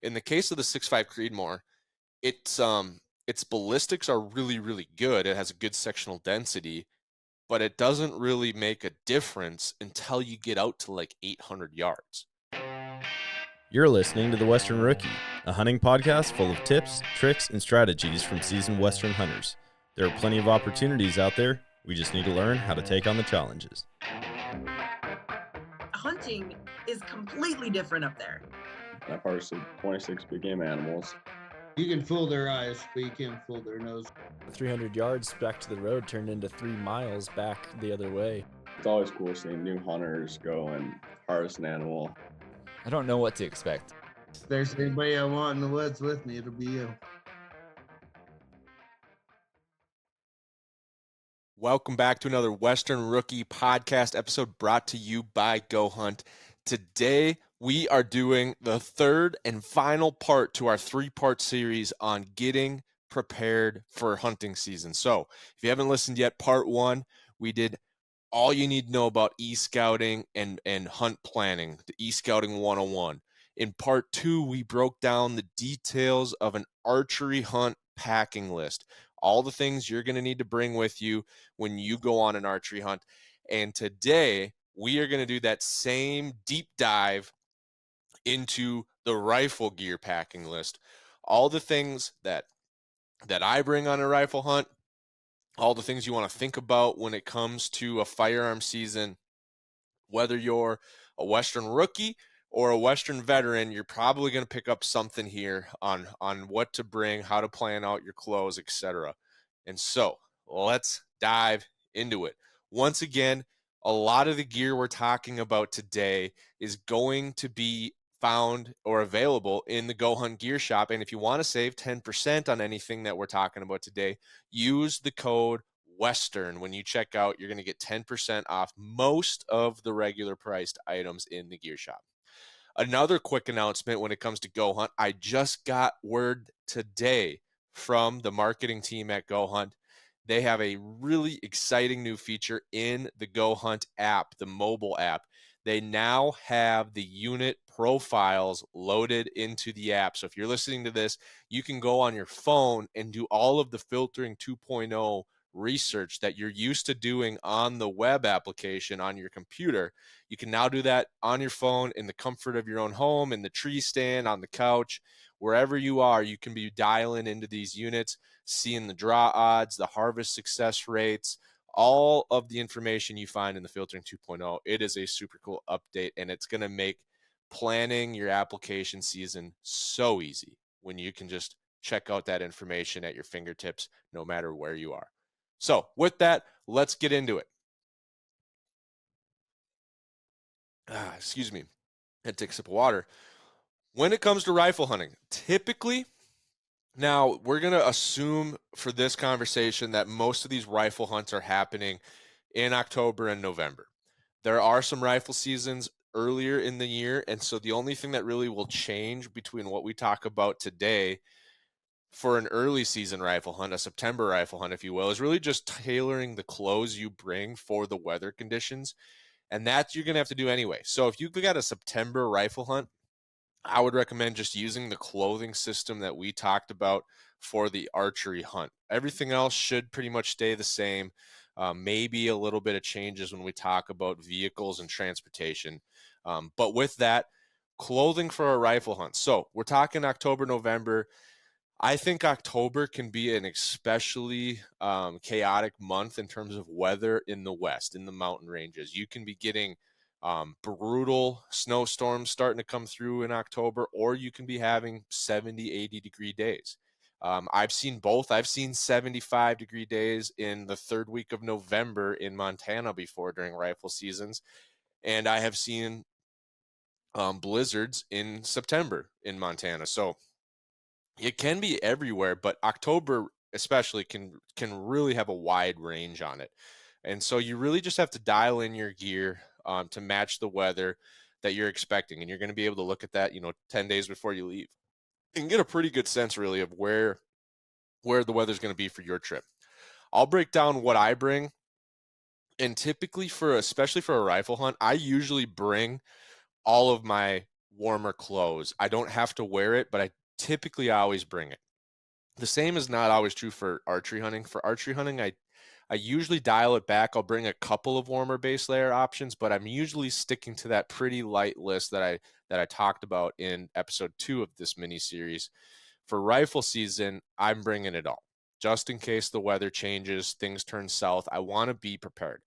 In the case of the 6.5 Creedmoor, its ballistics are really, really good. It has a good sectional density, but it doesn't really make a difference until you get out to like 800 yards. You're listening to The Western Rookie, a hunting podcast full of tips, tricks, and strategies from seasoned Western hunters. There are plenty of opportunities out there. We just need to learn how to take on the challenges. Hunting is completely different up there. I've harvested 26 big game animals. You can fool their eyes, but you can't fool their nose. 300 yards back to the road turned into 3 miles back the other way. It's always cool seeing new hunters go and harvest an animal. I don't know what to expect. If there's anybody I want in the woods with me, it'll be you. Welcome back to another Western Rookie podcast episode brought to you by GoHunt. Today, we are doing the third and final part to our 3-part series on getting prepared for hunting season. So if you haven't listened yet, part 1, we did all you need to know about e-scouting and hunt planning, the e-scouting 101. In part 2, we broke down the details of an archery hunt packing list, all the things you're going to need to bring with you when you go on an archery hunt. And today, we are going to do that same deep dive into the rifle gear packing list. All the things that I bring on a rifle hunt, all the things you want to think about when it comes to a firearm season. Whether you're a Western rookie or a Western veteran, you're probably going to pick up something here on what to bring, how to plan out your clothes, etc. And so let's dive into it. Once again, a lot of the gear we're talking about today is going to be found or available in the GoHunt Gear Shop. And if you want to save 10% on anything that we're talking about today, use the code WESTERN. When you check out, you're going to get 10% off most of the regular priced items in the gear shop. Another quick announcement when it comes to GoHunt, I just got word today from the marketing team at GoHunt. They have a really exciting new feature in the GoHunt app, the mobile app. They now have the unit profiles loaded into the app. So if you're listening to this, you can go on your phone and do all of the filtering 2.0 research that you're used to doing on the web application on your computer. You can now do that on your phone in the comfort of your own home, in the tree stand, on the couch, wherever you are. You can be dialing into these units, seeing the draw odds, the harvest success rates, all of the information you find in the filtering 2.0. It is a super cool update, and it's going to make planning your application season so easy when you can just check out that information at your fingertips no matter where you are. So with that, let's get into it. Excuse me. I had to take a sip of water. When it comes to rifle hunting, typically, now we're going to assume for this conversation that most of these rifle hunts are happening in October and November. There are some rifle seasons earlier in the year, and so the only thing that really will change between what we talk about today for an early season rifle hunt, a September rifle hunt, if you will, is really just tailoring the clothes you bring for the weather conditions. And that you're going to have to do anyway. So if you've got a September rifle hunt, I would recommend just using the clothing system that we talked about for the archery hunt. Everything else should pretty much stay the same. Maybe a little bit of changes when we talk about vehicles and transportation. But with that, clothing for a rifle hunt. So we're talking October, November. I think October can be an especially chaotic month in terms of weather in the West, in the mountain ranges. You can be getting brutal snowstorms starting to come through in October, or you can be having 70, 80-degree days. I've seen both. I've seen 75-degree days in the third week of November in Montana before during rifle seasons, and I have seen blizzards in September in Montana. So it can be everywhere, but October especially can really have a wide range on it. And so you really just have to dial in your gear to match the weather that you're expecting. And you're going to be able to look at that, 10 days before you leave and get a pretty good sense really of where the weather's going to be for your trip. I'll break down what I bring. And typically especially for a rifle hunt, I usually bring all of my warmer clothes. I don't have to wear it, but I typically always bring it. The same is not always true for archery hunting. For archery hunting, I usually dial it back. I'll bring a couple of warmer base layer options, but I'm usually sticking to that pretty light list that I talked about in episode 2 of this mini series. For rifle season, I'm bringing it all, just in case the weather changes, things turn south. I want to be prepared.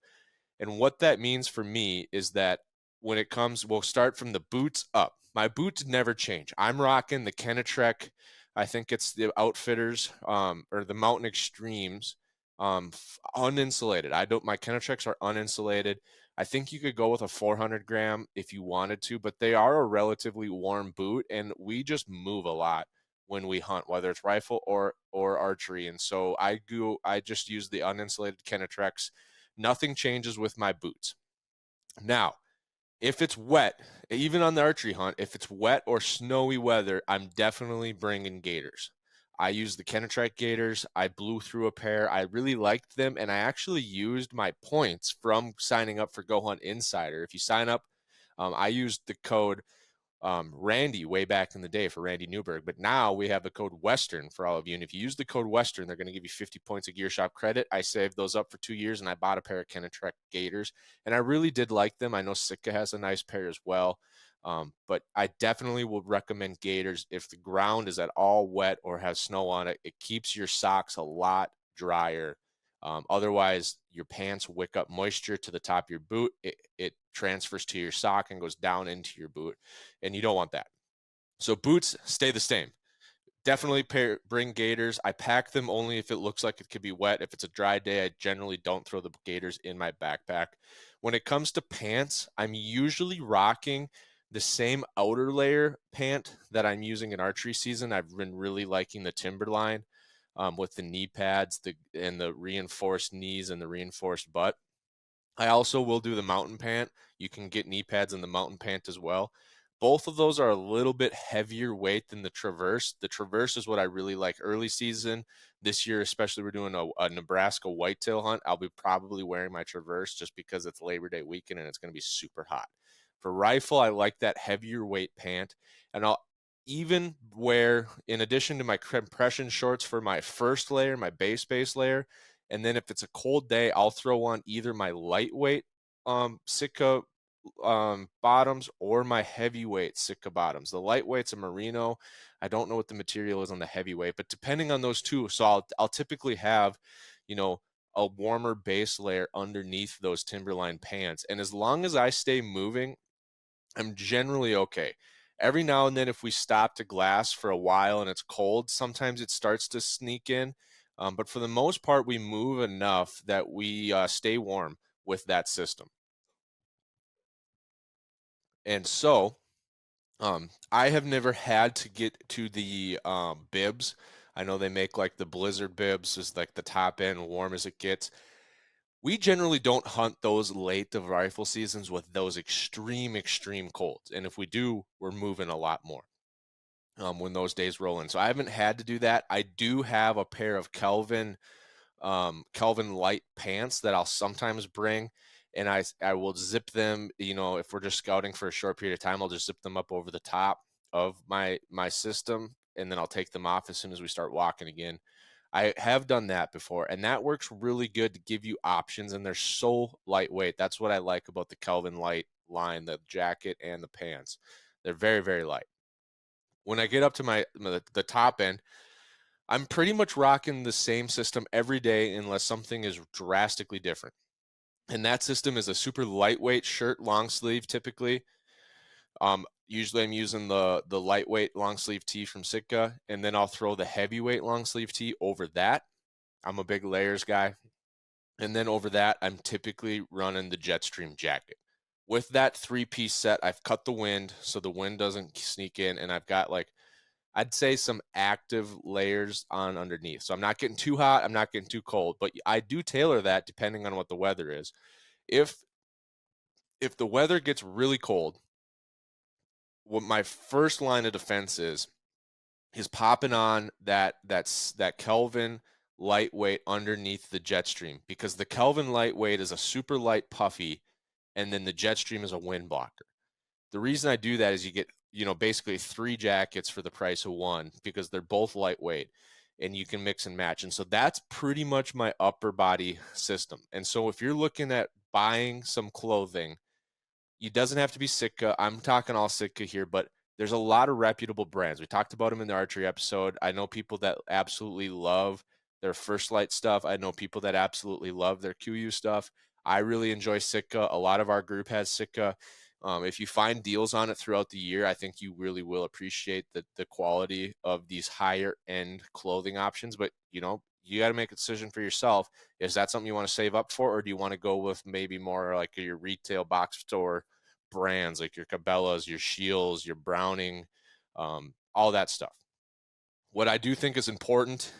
And what that means for me is that when it comes, we'll start from the boots up. My boots never change. I'm rocking the Kenetrek. I think it's the Outfitters or the Mountain Extremes, uninsulated. My Kenetreks are uninsulated. I think you could go with a 400 gram if you wanted to, but they are a relatively warm boot, and we just move a lot when we hunt, whether it's rifle or archery. And so I just use the uninsulated Kenetreks. Nothing changes with my boots. Now, if it's wet, even on the archery hunt, if it's wet or snowy weather, I'm definitely bringing gaiters. I use the Kenetrek gaiters. I blew through a pair. I really liked them, and I actually used my points from signing up for GoHunt Insider. If you sign up, I used the code Randy way back in the day for Randy Newberg, but now we have the code Western for all of you. And if you use the code Western, they're going to give you 50 points of Gear Shop credit. I saved those up for 2 years, and I bought a pair of Kenetrek gaiters, and I really did like them. I know Sitka has a nice pair as well, but I definitely would recommend gaiters if the ground is at all wet or has snow on it. It keeps your socks a lot drier. Otherwise, your pants wick up moisture to the top of your boot. It transfers to your sock and goes down into your boot, and you don't want that. So boots stay the same. Definitely bring gaiters. I pack them only if it looks like it could be wet. If it's a dry day, I generally don't throw the gaiters in my backpack. When it comes to pants, I'm usually rocking the same outer layer pant that I'm using in archery season. I've been really liking the Timberline with the knee pads and the reinforced knees and the reinforced butt. I also will do the mountain pant. You can get knee pads in the mountain pant as well. Both of those are a little bit heavier weight than the Traverse. The Traverse is what I really like early season. This year, especially, we're doing a Nebraska whitetail hunt. I'll be probably wearing my Traverse just because it's Labor Day weekend and it's going to be super hot. For rifle, I like that heavier weight pant. And I'll even wear, in addition to my compression shorts for my first layer, my base layer, and then if it's a cold day, I'll throw on either my lightweight Sitka bottoms or my heavyweight Sitka bottoms. The lightweight's a merino. I don't know what the material is on the heavyweight, but depending on those two, so I'll typically have, a warmer base layer underneath those Timberline pants. And as long as I stay moving, I'm generally okay. Every now and then, if we stop to glass for a while and it's cold, sometimes it starts to sneak in. But for the most part, we move enough that we stay warm with that system. And so I have never had to get to the bibs. I know they make like the Blizzard bibs, is like the top end, warm as it gets. We generally don't hunt those late of rifle seasons with those extreme colds. And if we do, we're moving a lot more when those days roll in. So I haven't had to do that. I do have a pair of Kelvin light pants that I'll sometimes bring, and I will zip them, if we're just scouting for a short period of time, I'll just zip them up over the top of my system, and then I'll take them off as soon as we start walking again. I have done that before, and that works really good to give you options, and they're so lightweight. That's what I like about the Kelvin light line, the jacket and the pants. They're very, very light. When I get up to the top end, I'm pretty much rocking the same system every day unless something is drastically different. And that system is a super lightweight shirt, long sleeve typically. Usually I'm using the lightweight long sleeve tee from Sitka, and then I'll throw the heavyweight long sleeve tee over that. I'm a big layers guy. And then over that, I'm typically running the Jetstream jacket. With that 3-piece set, I've cut the wind so the wind doesn't sneak in, and I've got I'd say some active layers on underneath. So I'm not getting too hot, I'm not getting too cold, but I do tailor that depending on what the weather is. If the weather gets really cold, what my first line of defense is popping on that Kelvin lightweight underneath the Jetstream, because the Kelvin lightweight is a super light puffy, and then the Jetstream is a wind blocker. The reason I do that is you get basically 3 jackets for the price of one because they're both lightweight and you can mix and match. And so that's pretty much my upper body system. And so if you're looking at buying some clothing, it doesn't have to be Sitka. I'm talking all Sitka here, but there's a lot of reputable brands. We talked about them in the archery episode. I know people that absolutely love their First Light stuff. I know people that absolutely love their QU stuff. I really enjoy Sitka. A lot of our group has Sitka. If you find deals on it throughout the year, I think you really will appreciate the quality of these higher end clothing options. But you got to make a decision for yourself. Is that something you want to save up for, or do you want to go with maybe more like your retail box store brands like your Cabela's, your Shields, your Browning, all that stuff? What I do think is important,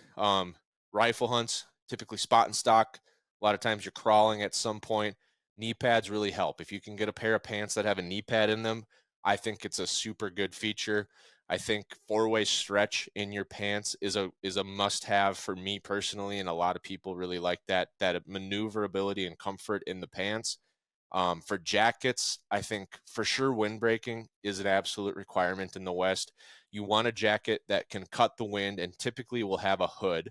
rifle hunts, typically spot and stock. A lot of times you're crawling at some point. Knee pads really help. If you can get a pair of pants that have a knee pad in them, I think it's a super good feature. I think 4-way stretch in your pants is a must-have for me personally, and a lot of people really like that maneuverability and comfort in the pants. For jackets, I think for sure windbreaking is an absolute requirement in the West. You want a jacket that can cut the wind and typically will have a hood.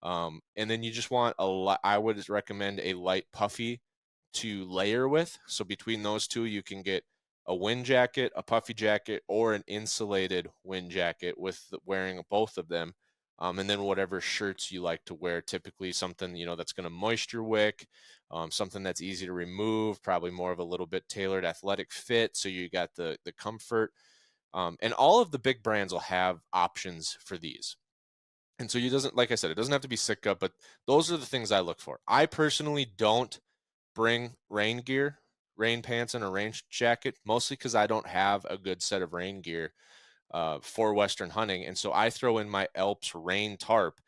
And then you just want I would recommend a light puffy to layer with. So between those two, you can get a wind jacket, a puffy jacket, or an insulated wind jacket with wearing both of them. And then whatever shirts you like to wear, typically something, that's going to moisture wick, something that's easy to remove, probably more of a little bit tailored athletic fit. So you got the comfort. And all of the big brands will have options for these. And so like I said, it doesn't have to be Sitka, but those are the things I look for. I personally don't bring rain gear, rain pants, and a rain jacket, mostly because I don't have a good set of rain gear for Western hunting. And so I throw in my Alps rain tarp.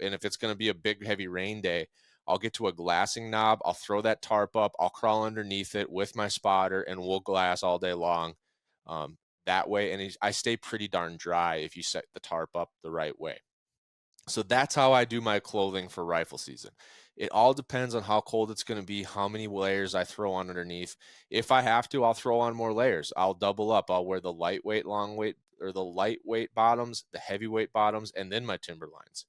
And if it's going to be a big, heavy rain day, I'll get to a glassing knob. I'll throw that tarp up. I'll crawl underneath it with my spotter, and we'll glass all day long that way. And I stay pretty darn dry if you set the tarp up the right way. So that's how I do my clothing for rifle season. It all depends on how cold it's going to be, how many layers I throw on underneath. If I have to, I'll throw on more layers. I'll double up. I'll wear the lightweight, the lightweight bottoms, the heavyweight bottoms, and then my Timberlines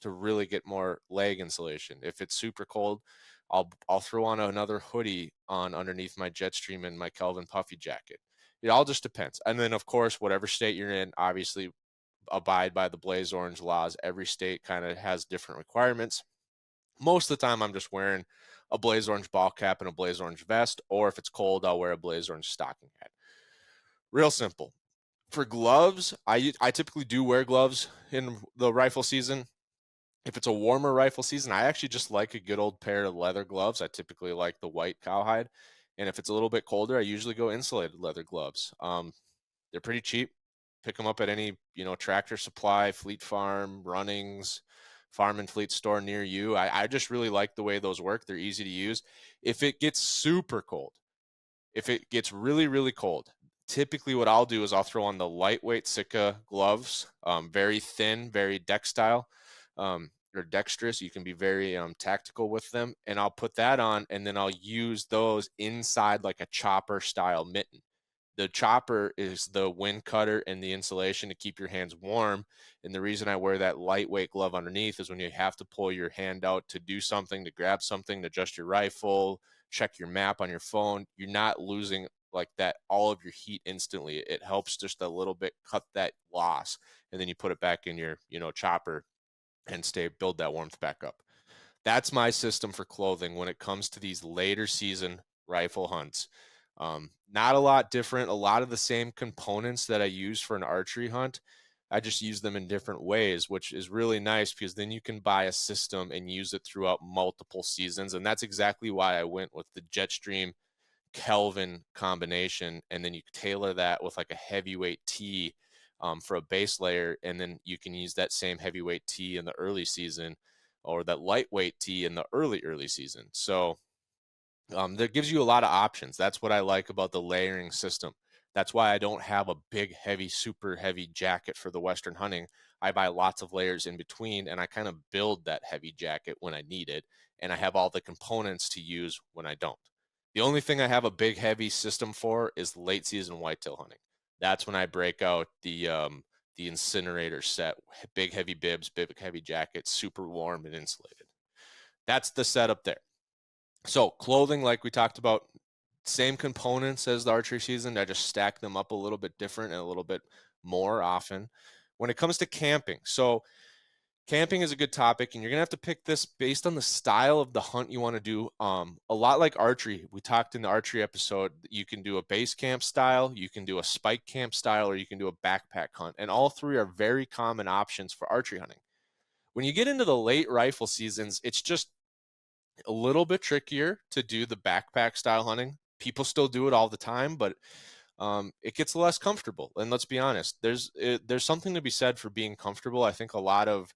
to really get more leg insulation. If it's super cold, I'll throw on another hoodie on underneath my Jetstream and my Kelvin puffy jacket. It all just depends. And then, of course, whatever state you're in, obviously abide by the Blaze Orange laws. Every state kind of has different requirements. Most of the time, I'm just wearing a Blaze Orange ball cap and a Blaze Orange vest, or if it's cold, I'll wear a Blaze Orange stocking hat. Real simple. For gloves, I typically do wear gloves in the rifle season. If it's a warmer rifle season, I actually just like a good old pair of leather gloves. I typically like the white cowhide. And if it's a little bit colder, I usually go insulated leather gloves. They're pretty cheap. Pick them up at any, Tractor Supply, Fleet Farm, Runnings, Farm and Fleet store near you. I just really like the way those work. They're easy to use. If it gets super cold, if it gets really, really cold, typically what I'll do is I'll throw on the lightweight Sitka gloves, very thin, very deck-style, or dexterous. You can be very tactical with them. And I'll put that on, and then I'll use those inside like a chopper-style mitten. The chopper is the wind cutter and the insulation to keep your hands warm. And the reason I wear that lightweight glove underneath is when you have to pull your hand out to do something, to grab something, to adjust your rifle, check your map on your phone, you're not losing like that all of your heat instantly. It helps just a little bit cut that loss. And then you put it back in your, chopper and build that warmth back up. That's my system for clothing when it comes to these later season rifle hunts. Not a lot different. A lot of the same components that I use for an archery hunt, I just use them in different ways, which is really nice because then you can buy a system and use it throughout multiple seasons. And that's exactly why I went with the Jetstream Kelvin combination. And then you tailor that with like a heavyweight tee for a base layer. And then you can use that same heavyweight tee in the early season or that lightweight tee in the early season. So that gives you a lot of options. That's what I like about the layering system. That's why I don't have a big, heavy, super heavy jacket for the Western hunting. I buy lots of layers in between, and I kind of build that heavy jacket when I need it, and I have all the components to use when I don't. The only thing I have a big, heavy system for is late season whitetail hunting. That's when I break out the incinerator set, big heavy bibs, big heavy jacket, super warm and insulated. That's the setup there. So clothing, like we talked about, same components as the archery season. I just stack them up a little bit different and a little bit more often. When it comes to camping, so camping is a good topic, and you're gonna have to pick this based on the style of the hunt you want to do. A lot like archery, we talked in the archery episode. You can do a base camp style, you can do a spike camp style, or you can do a backpack hunt, and all three are very common options for archery hunting. When you get into the late rifle seasons, it's just a little bit trickier to do the backpack style hunting. People still do it all the time, but it gets less comfortable. And let's be honest, there's something to be said for being comfortable. I think a lot of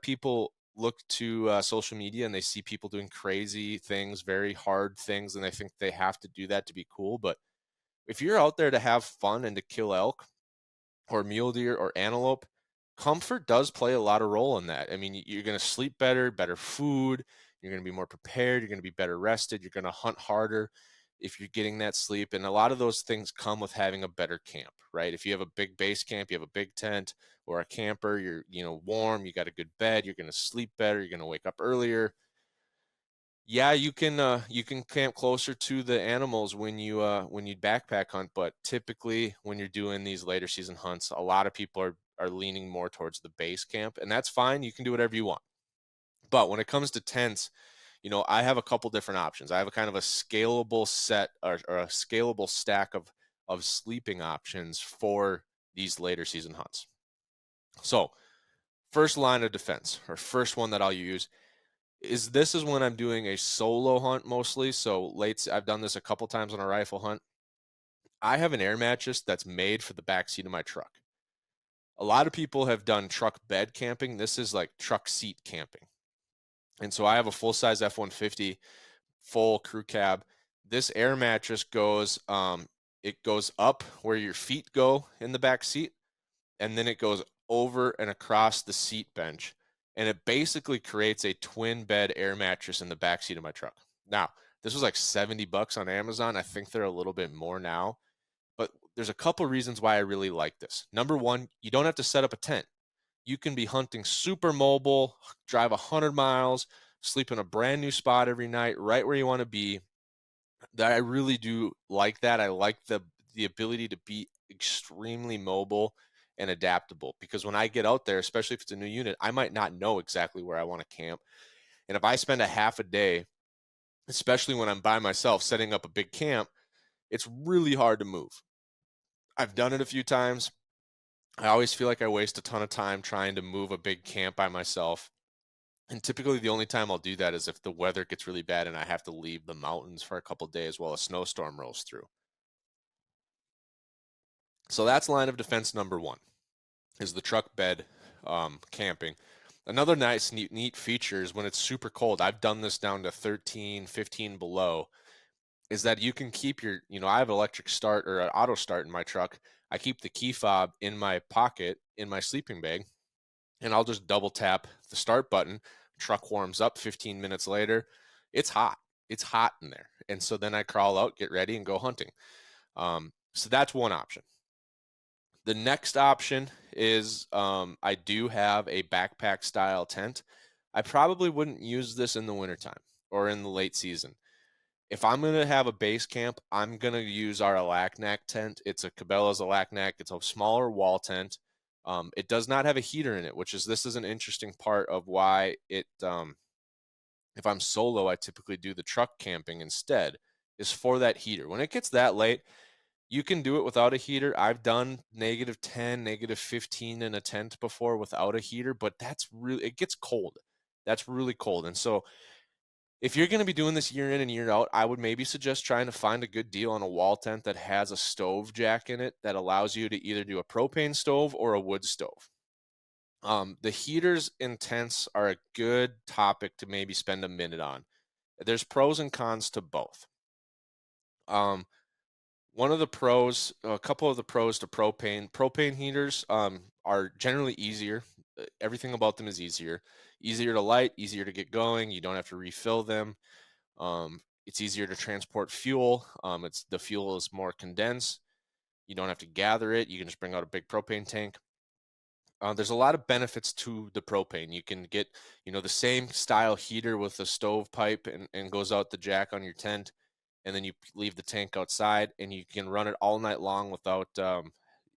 people look to social media and they see people doing crazy things, very hard things, and they think they have to do that to be cool. But if you're out there to have fun and to kill elk or mule deer or antelope, comfort does play a lot of role in that. I mean, you're going to sleep better food, you're going to be more prepared, you're going to be better rested, you're going to hunt harder if you're getting that sleep. And a lot of those things come with having a better camp, right? If you have a big base camp, you have a big tent, or a camper, you're, warm, you got a good bed, you're going to sleep better, you're going to wake up earlier. Yeah, you can camp closer to the animals when you backpack hunt, but typically when you're doing these later season hunts, a lot of people are leaning more towards the base camp, and that's fine. You can do whatever you want. But when it comes to tents, I have a couple different options. I have a kind of a scalable set or a scalable stack of sleeping options for these later season hunts. So, first line of defense, or first one that I'll use, is when I'm doing a solo hunt mostly. So I've done this a couple times on a rifle hunt. I have an air mattress that's made for the back seat of my truck. A lot of people have done truck bed camping. This is like truck seat camping. And so I have a full-size F-150 full crew cab. This air mattress goes up where your feet go in the back seat, and then it goes over and across the seat bench. And it basically creates a twin bed air mattress in the backseat of my truck. Now, this was like $70 on Amazon. I think they're a little bit more now, but there's a couple reasons why I really like this. Number one, you don't have to set up a tent. You can be hunting super mobile, drive 100 miles, sleep in a brand new spot every night, right where you want to be. That I really do like that. I like the ability to be extremely mobile and adaptable, because when I get out there, especially if it's a new unit, I might not know exactly where I want to camp. And if I spend a half a day, especially when I'm by myself setting up a big camp, it's really hard to move. I've done it a few times. I always feel like I waste a ton of time trying to move a big camp by myself. And typically the only time I'll do that is if the weather gets really bad and I have to leave the mountains for a couple of days while a snowstorm rolls through. So that's line of defense number one, is the truck bed camping. Another nice, neat feature is when it's super cold, I've done this down to 13, 15 below, is that you can keep your, I have electric start or an auto start in my truck. I keep the key fob in my pocket in my sleeping bag, and I'll just double tap the start button. Truck warms up 15 minutes later. It's hot. It's hot in there. And so then I crawl out, get ready, and go hunting. So that's one option. The next option is I do have a backpack style tent. I probably wouldn't use this in the wintertime or in the late season. If I'm going to have a base camp, I'm going to use our Alaknak tent. It's a Cabela's Alaknak. It's a smaller wall tent. It does not have a heater in it, this is an interesting part of why it, if I'm solo, I typically do the truck camping instead, is for that heater. When it gets that late, you can do it without a heater. I've done -10, -15 in a tent before without a heater, but it gets cold. That's really cold. And so if you're going to be doing this year in and year out, I would maybe suggest trying to find a good deal on a wall tent that has a stove jack in it that allows you to either do a propane stove or a wood stove. The heaters in tents are a good topic to maybe spend a minute on. There's pros and cons to both. A couple of the pros to propane heaters are generally easier. Everything about them is easier to light, easier to get going. You don't have to refill them. It's easier to transport fuel. The fuel is more condensed. You don't have to gather it. You can just bring out a big propane tank. There's a lot of benefits to the propane. You can get, the same style heater with a stove pipe and goes out the jack on your tent, and then you leave the tank outside, and you can run it all night long without,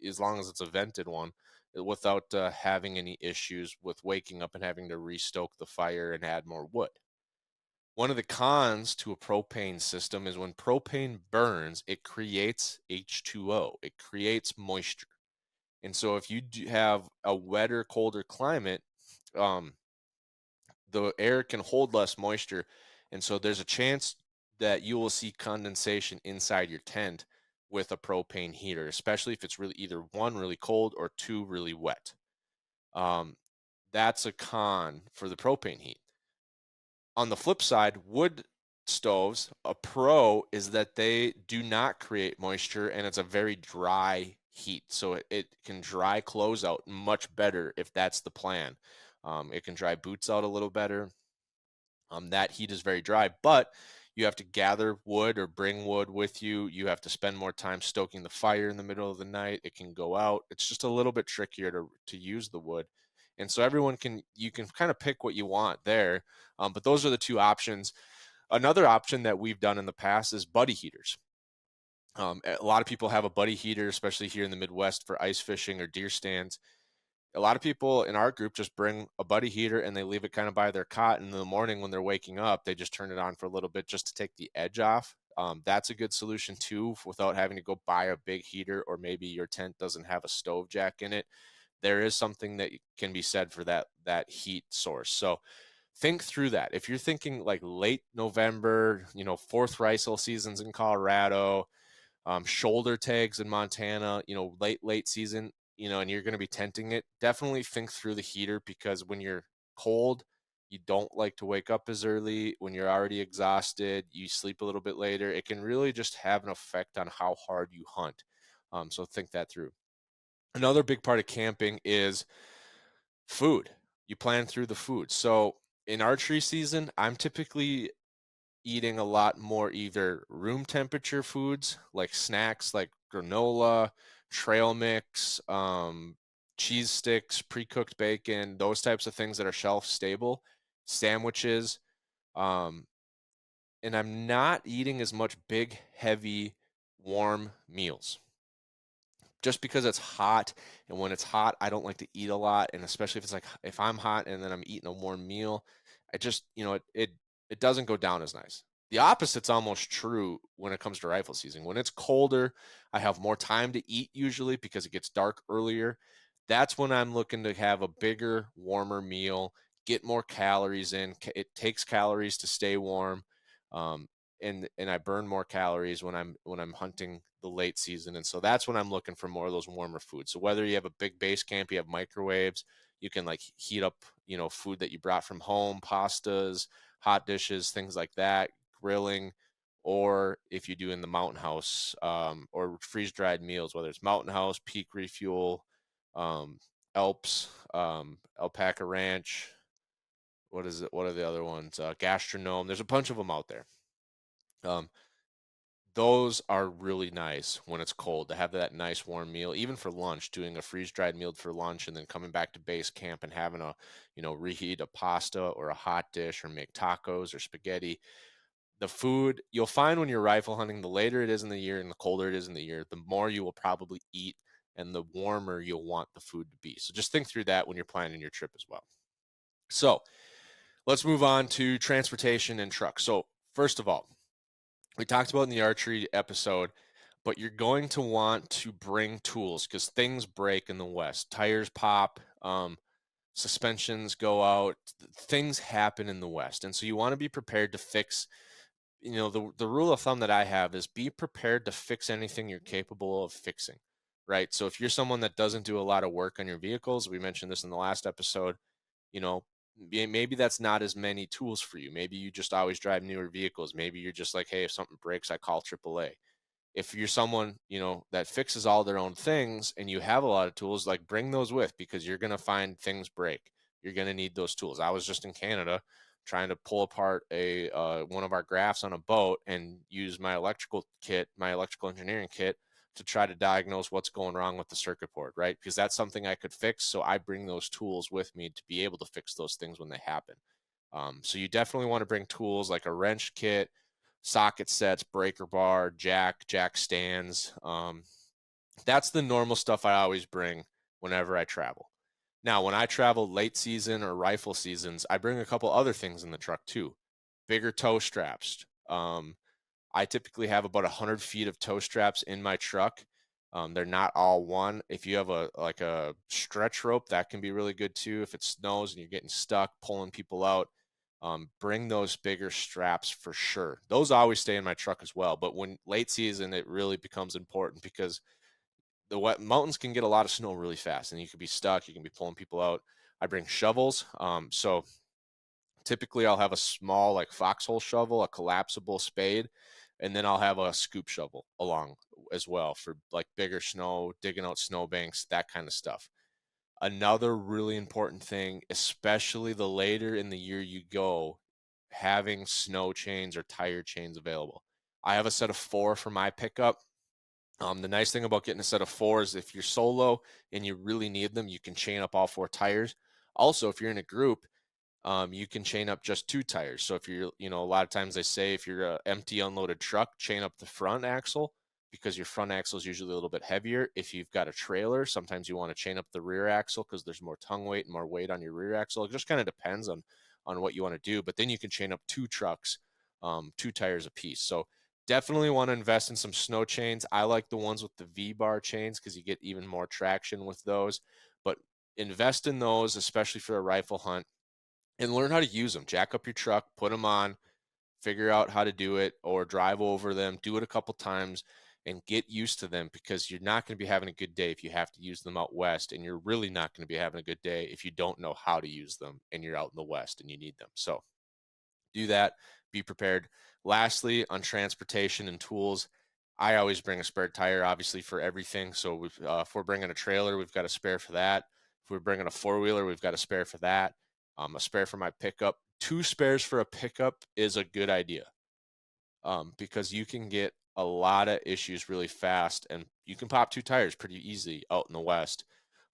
as long as it's a vented one, without having any issues with waking up and having to restoke the fire and add more wood. One of the cons to a propane system is when propane burns, it creates H2O. It creates moisture. And so if you do have a wetter, colder climate, the air can hold less moisture. And so there's a chance that you will see condensation inside your tent with a propane heater, especially if it's really either one, really cold, or two, really wet. That's a con for the propane heat. On the flip side, wood stoves, a pro is that they do not create moisture, and it's a very dry heat. So it can dry clothes out much better if that's the plan. It can dry boots out a little better. That heat is very dry, but you have to gather wood or bring wood with you. You have to spend more time stoking the fire in the middle of the night. It can go out. It's just a little bit trickier to use the wood. And so you can kind of pick what you want there. But those are the two options. Another option that we've done in the past is buddy heaters. A lot of people have a buddy heater, especially here in the Midwest for ice fishing or deer stands. A lot of people in our group just bring a buddy heater and they leave it kind of by their cot. And in the morning when they're waking up, they just turn it on for a little bit just to take the edge off. That's a good solution too, without having to go buy a big heater, or maybe your tent doesn't have a stove jack in it. There is something that can be said for that heat source. So think through that. If you're thinking like late November, fourth rifle seasons in Colorado, shoulder tags in Montana, late season, and you're going to be tenting it, definitely think through the heater, because when you're cold, you don't like to wake up as early. When you're already exhausted, you sleep a little bit later. It can really just have an effect on how hard you hunt. So think that through. Another big part of camping is food. You plan through the food. So in archery season, I'm typically eating a lot more either room temperature foods like snacks like granola, trail mix, cheese sticks, pre-cooked bacon, those types of things that are shelf stable, sandwiches. And I'm not eating as much big, heavy, warm meals just because it's hot. And when it's hot, I don't like to eat a lot. And especially if it's like, if I'm hot and then I'm eating a warm meal, I just, it doesn't go down as nice. The opposite's almost true when it comes to rifle season. When it's colder, I have more time to eat usually because it gets dark earlier. That's when I'm looking to have a bigger, warmer meal, get more calories in. It takes calories to stay warm. And I burn more calories when I'm hunting the late season. And so that's when I'm looking for more of those warmer foods. So whether you have a big base camp, you have microwaves, you can like heat up, food that you brought from home, pastas, hot dishes, things like that, grilling, or if you do in the Mountain House, or freeze dried meals, whether it's Mountain House, Peak Refuel, Alps, Alpaca Ranch. What is it? What are the other ones? Gastronome. There's a bunch of them out there. Those are really nice when it's cold to have that nice warm meal, even for lunch, doing a freeze dried meal for lunch and then coming back to base camp and having a, reheat a pasta or a hot dish or make tacos or spaghetti. The food you'll find when you're rifle hunting, the later it is in the year and the colder it is in the year, the more you will probably eat and the warmer you'll want the food to be. So just think through that when you're planning your trip as well. So let's move on to transportation and trucks. So first of all, we talked about in the archery episode, but you're going to want to bring tools because things break in the West. Tires pop, suspensions go out, things happen in the West. And so you want to be prepared to fix, the rule of thumb that I have is be prepared to fix anything you're capable of fixing, right? So if you're someone that doesn't do a lot of work on your vehicles, we mentioned this in the last episode, maybe that's not as many tools for you. Maybe you just always drive newer vehicles. Maybe you're just like, hey, if something breaks, I call AAA. If you're someone, that fixes all their own things and you have a lot of tools, like bring those with because you're going to find things break. You're going to need those tools. I was just in Canada trying to pull apart one of our graphs on a boat and use my electrical engineering kit to try to diagnose what's going wrong with the circuit board, right? Because that's something I could fix. So I bring those tools with me to be able to fix those things when they happen. So you definitely want to bring tools like a wrench kit, socket sets, breaker bar, jack stands. That's the normal stuff I always bring whenever I travel. Now, when I travel late season or rifle seasons, I bring a couple other things in the truck too. Bigger tow straps. I typically have about 100 feet of tow straps in my truck. They're not all one. If you have a stretch rope, that can be really good too. If it snows and you're getting stuck pulling people out, bring those bigger straps for sure. Those always stay in my truck as well. But when late season, it really becomes important because the wet mountains can get a lot of snow really fast and you could be stuck. You can be pulling people out. I bring shovels. So typically I'll have a small like foxhole shovel, a collapsible spade, and then I'll have a scoop shovel along as well for like bigger snow, digging out snow banks, that kind of stuff. Another really important thing, especially the later in the year you go, having snow chains or tire chains available. I have a set of 4 for my pickup. The nice thing about getting a set of 4 is if you're solo and you really need them, you can chain up all 4 tires. Also, if you're in a group, you can chain up just 2 tires. So if you're, a lot of times they say if you're an empty unloaded truck, chain up the front axle because your front axle is usually a little bit heavier. If you've got a trailer, sometimes you want to chain up the rear axle because there's more tongue weight and more weight on your rear axle. It just kind of depends on what you want to do. But then you can chain up 2 trucks, 2 tires a piece. So definitely want to invest in some snow chains. I like the ones with the V-bar chains because you get even more traction with those. But invest in those, especially for a rifle hunt, and learn how to use them. Jack up your truck, put them on, figure out how to do it, or drive over them, do it a couple times, and get used to them because you're not going to be having a good day if you have to use them out west, and you're really not going to be having a good day if you don't know how to use them and you're out in the west and you need them. So do that. Be prepared. Lastly, on transportation and tools, I always bring a spare tire, obviously, for everything. So if we're bringing a trailer, we've got a spare for that. If we're bringing a four-wheeler, we've got a spare for that. A spare for my pickup. 2 spares for a pickup is a good idea because you can get a lot of issues really fast, and you can pop 2 tires pretty easily out in the west.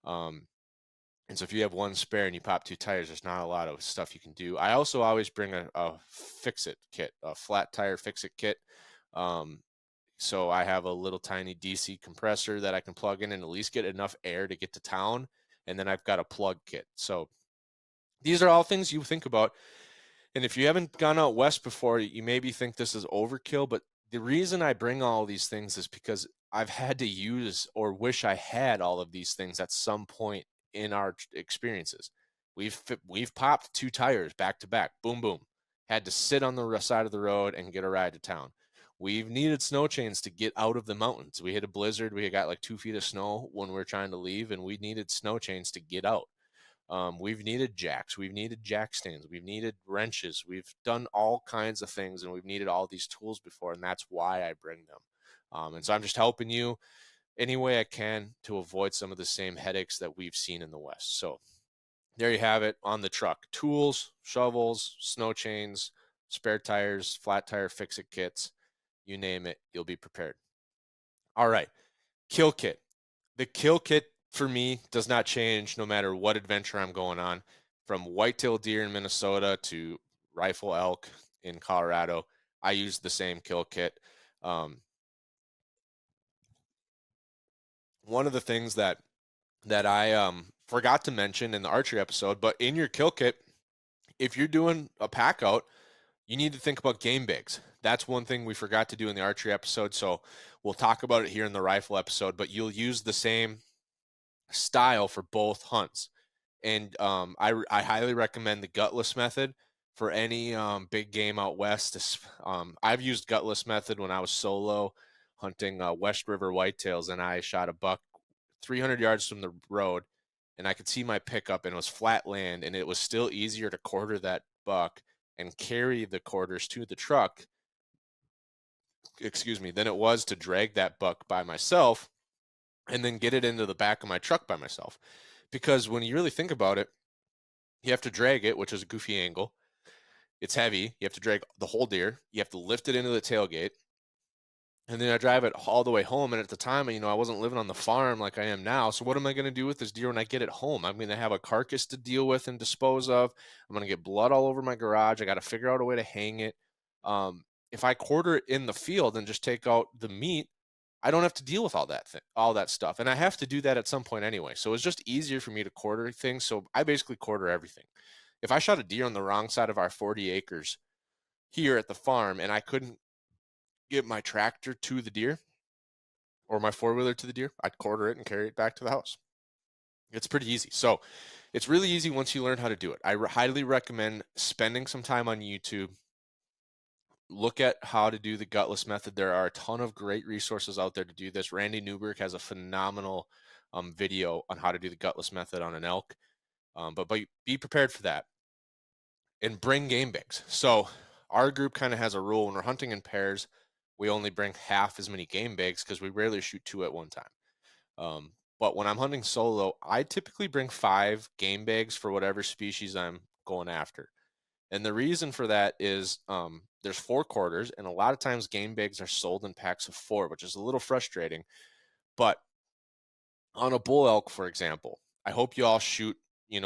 And so if you have 1 spare and you pop 2 tires, there's not a lot of stuff you can do. I also always bring a fix-it kit, a flat tire fix-it kit. So I have a little tiny DC compressor that I can plug in and at least get enough air to get to town. And then I've got a plug kit. So these are all things you think about. And if you haven't gone out west before, you maybe think this is overkill. But the reason I bring all these things is because I've had to use or wish I had all of these things at some point in our experiences. We've popped 2 tires back to back, boom, boom. Had to sit on the side of the road and get a ride to town. We've needed snow chains to get out of the mountains. We hit a blizzard. We got like 2 feet of snow when we were trying to leave, and we needed snow chains to get out. We've needed jacks. We've needed jack stands. We've needed wrenches. We've done all kinds of things, and we've needed all these tools before, and that's why I bring them. And so I'm just helping you any way I can to avoid some of the same headaches that we've seen in the West. So there you have it on the truck. Tools, shovels, snow chains, spare tires, flat tire fix-it kits, you name it, you'll be prepared. All right, kill kit. The kill kit for me does not change no matter what adventure I'm going on. From whitetail deer in Minnesota to rifle elk in Colorado, I use the same kill kit. One of the things that I forgot to mention in the archery episode, but in your kill kit, if you're doing a pack out, you need to think about game bags. That's one thing we forgot to do in the archery episode, so we'll talk about it here in the rifle episode, but you'll use the same style for both hunts. And I highly recommend the gutless method for any big game out west. I've used gutless method when I was solo hunting West River whitetails, and I shot a buck 300 yards from the road, and I could see my pickup, and it was flat land, and it was still easier to quarter that buck and carry the quarters to the truck, than it was to drag that buck by myself and then get it into the back of my truck by myself. Because when you really think about it, you have to drag it, which is a goofy angle. It's heavy. You have to drag the whole deer. You have to lift it into the tailgate. And then I drive it all the way home. And at the time, I wasn't living on the farm like I am now. So what am I going to do with this deer when I get it home? I'm going to have a carcass to deal with and dispose of. I'm going to get blood all over my garage. I got to figure out a way to hang it. If I quarter it in the field and just take out the meat, I don't have to deal with all that stuff. And I have to do that at some point anyway. So it's just easier for me to quarter things. So I basically quarter everything. If I shot a deer on the wrong side of our 40 acres here at the farm and I couldn't get my tractor to the deer or my four-wheeler to the deer, I'd quarter it and carry it back to the house. It's pretty easy. So it's really easy once you learn how to do it. I highly recommend spending some time on YouTube. Look at how to do the gutless method. There are a ton of great resources out there to do this. Randy Newberg has a phenomenal video on how to do the gutless method on an elk. But be prepared for that. And bring game bags. So our group kind of has a rule when we're hunting in pairs, we only bring half as many game bags because we rarely shoot 2 at one time. But when I'm hunting solo, I typically bring 5 game bags for whatever species I'm going after. And the reason for that is there's 4 quarters, and a lot of times game bags are sold in packs of 4, which is a little frustrating. But on a bull elk, for example, I hope you all shoot,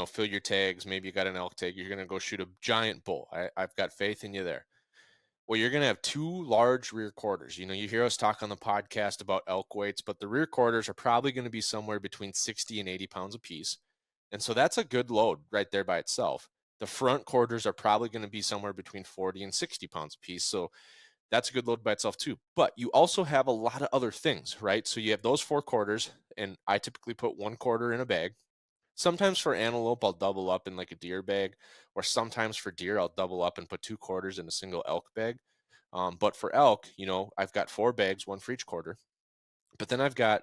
fill your tags. Maybe you got an elk tag. You're going to go shoot a giant bull. I've got faith in you there. Well, you're going to have 2 large rear quarters. You hear us talk on the podcast about elk weights, but the rear quarters are probably going to be somewhere between 60 and 80 pounds apiece. And so that's a good load right there by itself. The front quarters are probably going to be somewhere between 40 and 60 pounds apiece. So that's a good load by itself too. But you also have a lot of other things, right? So you have those 4 quarters, and I typically put 1 quarter in a bag. Sometimes for antelope, I'll double up in like a deer bag, or sometimes for deer, I'll double up and put 2 quarters in a single elk bag. But for elk, I've got 4 bags, 1 for each quarter. But then I've got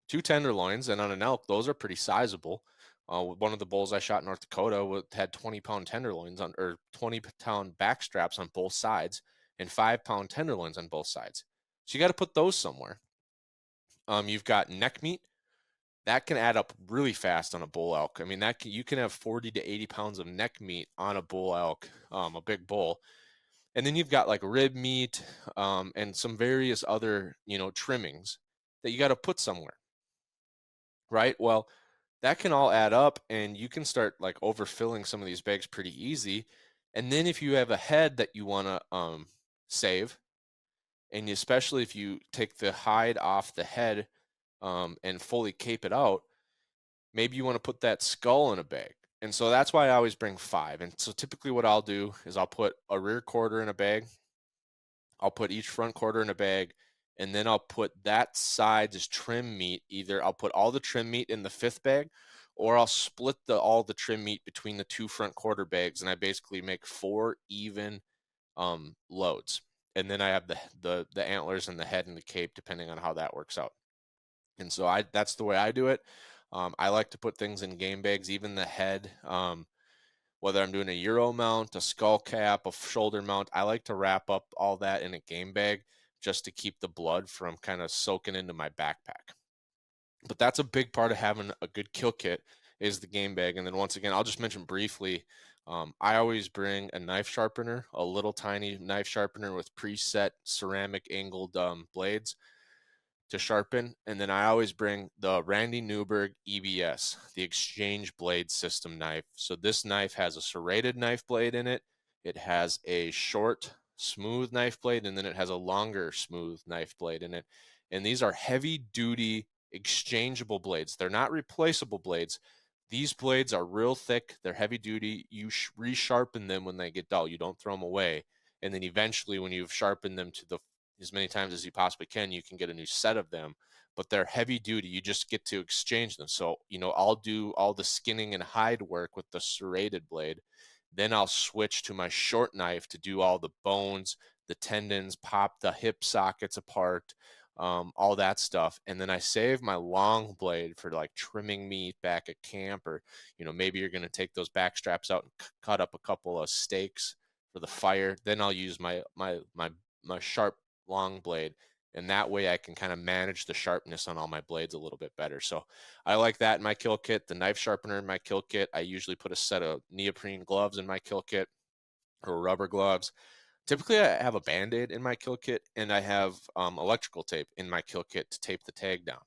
2 tenderloins, and on an elk, those are pretty sizable. One of the bulls I shot in North Dakota had 20-pound tenderloins or 20-pound back straps on both sides, and 5-pound tenderloins on both sides. So you got to put those somewhere. You've got neck meat. That can add up really fast on a bull elk. I mean, you can have 40 to 80 pounds of neck meat on a bull elk, a big bull. And then you've got like rib meat and some various other, trimmings that you got to put somewhere, right? Well, that can all add up, and you can start like overfilling some of these bags pretty easy. And then if you have a head that you want to save, and especially if you take the hide off the head and fully cape it out, maybe you want to put that skull in a bag. And so that's why I always bring 5. And so typically what I'll do is I'll put a rear quarter in a bag. I'll put each front quarter in a bag. And then I'll put that side's trim meat. Either I'll put all the trim meat in the 5th bag, or I'll split all the trim meat between the 2 front quarter bags. And I basically make 4 even loads. And then I have the antlers and the head and the cape, depending on how that works out. And so that's the way I do it. I like to put things in game bags, even the head, whether I'm doing a Euro mount, a skull cap, a shoulder mount. I like to wrap up all that in a game bag just to keep the blood from kind of soaking into my backpack. But that's a big part of having a good kill kit is the game bag. And then once again, I'll just mention briefly, I always bring a knife sharpener, a little tiny knife sharpener with preset ceramic angled blades to sharpen. And then I always bring the Randy Newberg EBS, the Exchange Blade System knife. So this knife has a serrated knife blade in it. It has a short, smooth knife blade, and then it has a longer, smooth knife blade in it. And these are heavy-duty exchangeable blades. They're not replaceable blades. These blades are real thick. They're heavy-duty. You resharpen them when they get dull. You don't throw them away. And then eventually, when you've sharpened them to as many times as you possibly can, you can get a new set of them, but they're heavy duty. You just get to exchange them. So, I'll do all the skinning and hide work with the serrated blade. Then I'll switch to my short knife to do all the bones, the tendons, pop the hip sockets apart, all that stuff. And then I save my long blade for like trimming meat back at camp, or, maybe you're going to take those back straps out and cut up a couple of steaks for the fire. Then I'll use my sharp long blade, and that way I can kind of manage the sharpness on all my blades a little bit better. So I like that in my kill kit. The knife sharpener in my kill kit, I usually put a set of neoprene gloves in my kill kit, or rubber gloves, Typically, I have a Band-Aid in my kill kit, and I have electrical tape in my kill kit to tape the tag down.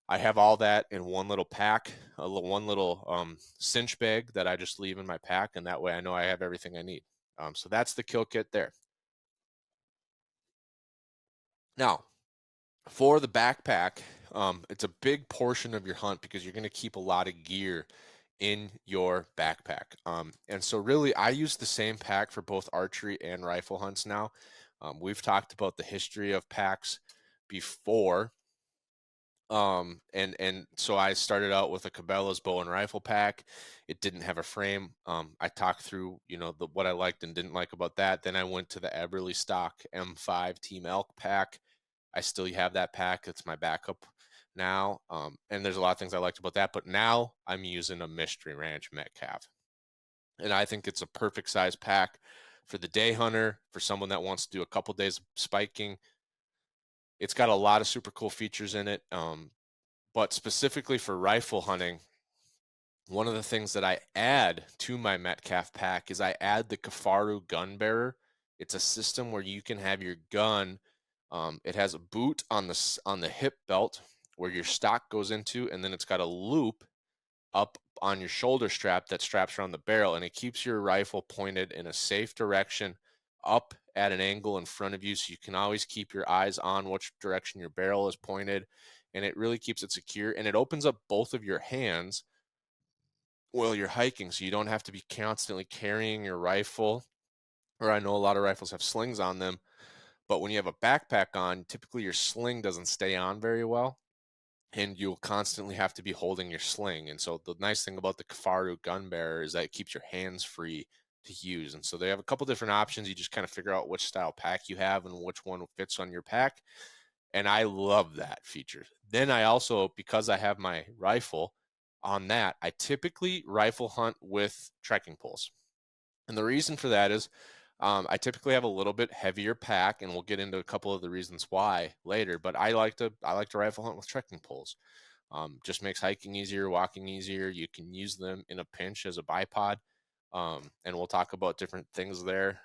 I have all that in one little pack, one little cinch bag that I just leave in my pack, and that way I know I have everything I need. So that's the kill kit there. Now, for the backpack, it's a big portion of your hunt because you're going to keep a lot of gear in your backpack. And so really, I use the same pack for both archery and rifle hunts now. We've talked about the history of packs before. And so I started out with a Cabela's bow and rifle pack. It didn't have a frame. I talked through, what I liked and didn't like about that. Then I went to the Eberly stock M5 Team Elk pack. I still have that pack. It's my backup now. And there's a lot of things I liked about that, but now I'm using a Mystery Ranch Metcalf. And I think it's a perfect size pack for the day hunter, for someone that wants to do a couple days of spiking. It's got a lot of super cool features in it. But specifically for rifle hunting, one of the things that I add to my Metcalf pack is I add the Kifaru gun bearer. It's a system where you can have your gun. It has a boot on the hip belt where your stock goes into, and then it's got a loop up on your shoulder strap that straps around the barrel, and it keeps your rifle pointed in a safe direction up at an angle in front of you, so you can always keep your eyes on which direction your barrel is pointed, and it really keeps it secure. And it opens up both of your hands while you're hiking, so you don't have to be constantly carrying your rifle. Or I know a lot of rifles have slings on them, but when you have a backpack on, typically your sling doesn't stay on very well, and you'll constantly have to be holding your sling. And so the nice thing about the Kifaru gun bearer is that it keeps your hands free to use. And so they have a couple different options. You just kind of figure out which style pack you have and which one fits on your pack. And I love that feature. Then I also, because I have my rifle on that, I typically rifle hunt with trekking poles. And the reason for that is I typically have a little bit heavier pack, and we'll get into a couple of the reasons why later. But I like to rifle hunt with trekking poles. Just makes hiking easier, walking easier. You can use them in a pinch as a bipod, and we'll talk about different things there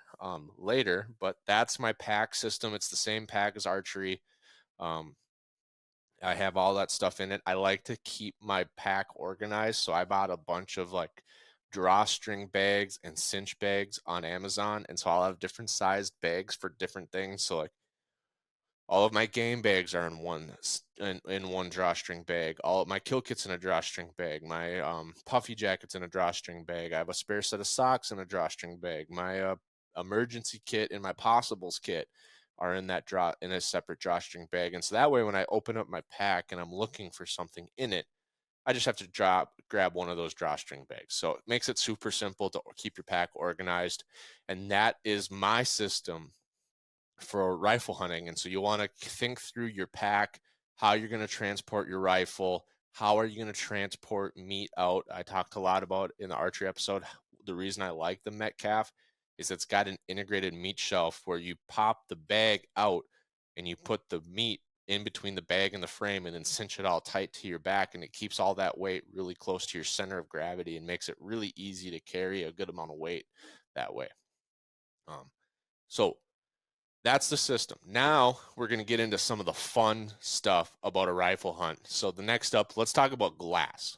later. But that's my pack system. It's the same pack as archery. I have all that stuff in it. I like to keep my pack organized, so I bought a bunch of like drawstring bags and cinch bags on Amazon, and so I'll have different sized bags for different things. So like all of my game bags are in one drawstring bag. All of my kill kits in a drawstring bag. My puffy jackets in a drawstring bag. I have a spare set of socks in a drawstring bag. My emergency kit and my possibles kit are in a separate drawstring bag. And so that way, when I open up my pack and I'm looking for something in it, I just have to grab one of those drawstring bags. So it makes it super simple to keep your pack organized. And that is my system for rifle hunting. And so you want to think through your pack, how you're going to transport your rifle, how are you going to transport meat out. I talked a lot about in the archery episode. The reason I like the Metcalf is it's got an integrated meat shelf where you pop the bag out and you put the meat in between the bag and the frame and then cinch it all tight to your back, and it keeps all that weight really close to your center of gravity and makes it really easy to carry a good amount of weight that way. So that's the system. Now we're going to get into some of the fun stuff about a rifle hunt. So the next up, let's talk about glass.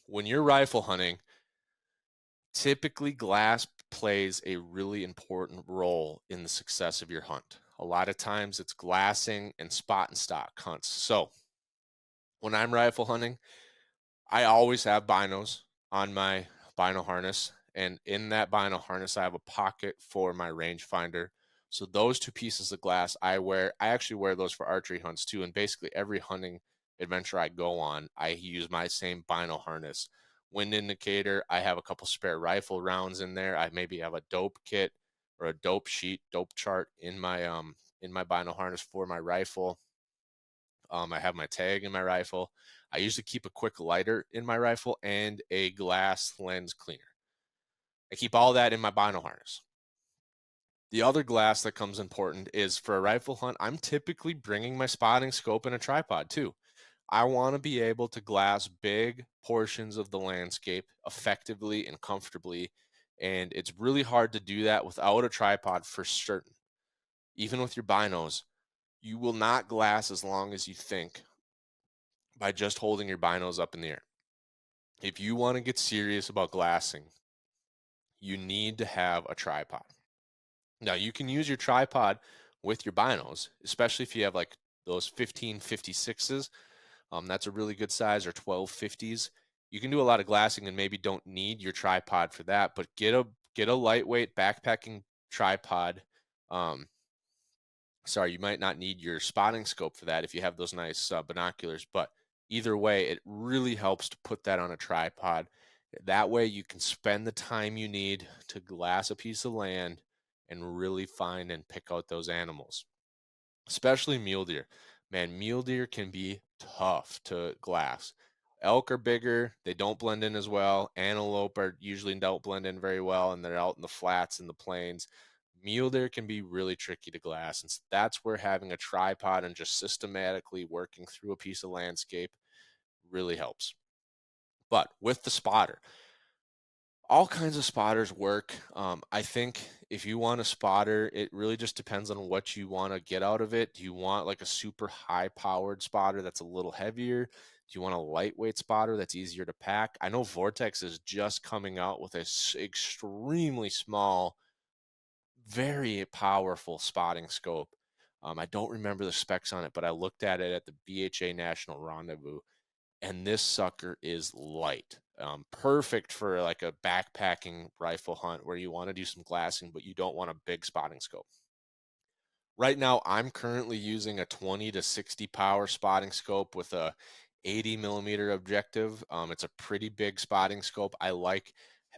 When you're rifle hunting, typically glass plays a really important role in the success of your hunt. A lot of times it's glassing and spot and stock hunts. So when I'm rifle hunting, I always have binos on my bino harness. And in that bino harness, I have a pocket for my rangefinder. So those two pieces of glass I actually wear those for archery hunts too. And basically every hunting adventure I go on, I use my same bino harness. Wind indicator, I have a couple spare rifle rounds in there. I maybe have a dope kit or a dope chart in my bino harness for my rifle. I have my tag in my rifle. I usually keep a quick lighter in my rifle and a glass lens cleaner. I keep all that in my bino harness. The other glass that comes important is for a rifle hunt, I'm typically bringing my spotting scope and a tripod too. I want to be able to glass big portions of the landscape effectively and comfortably. And it's really hard to do that without a tripod for certain. Even with your binos, you will not glass as long as you think by just holding your binos up in the air. If you want to get serious about glassing, you need to have a tripod. Now, you can use your tripod with your binos, especially if you have like those 1556s. That's a really good size, or 1250s. You can do a lot of glassing and maybe don't need your tripod for that, but get a lightweight backpacking tripod. Sorry, you might not need your spotting scope for that if you have those nice binoculars, but either way, it really helps to put that on a tripod. That way you can spend the time you need to glass a piece of land and really find and pick out those animals, especially mule deer. Man, mule deer can be tough to glass. Elk are bigger, they don't blend in as well. Antelope are usually don't blend in very well, and they're out in the flats and the plains. Mule deer can be really tricky to glass, and that's where having a tripod and just systematically working through a piece of landscape really helps. But with the spotter, all kinds of spotters work. I think if you want a spotter, it really just depends on what you want to get out of it. Do you want like a super high powered spotter that's a little heavier? Do you want a lightweight spotter that's easier to pack? I know Vortex is just coming out with a extremely small, very powerful spotting scope. I don't remember the specs on it, but I looked at it at the BHA National Rendezvous, and this sucker is light. Perfect for like a backpacking rifle hunt where you want to do some glassing, but you don't want a big spotting scope. Right now, I'm currently using a 20 to 60 power spotting scope with a 80 millimeter objective. It's a pretty big spotting scope. I like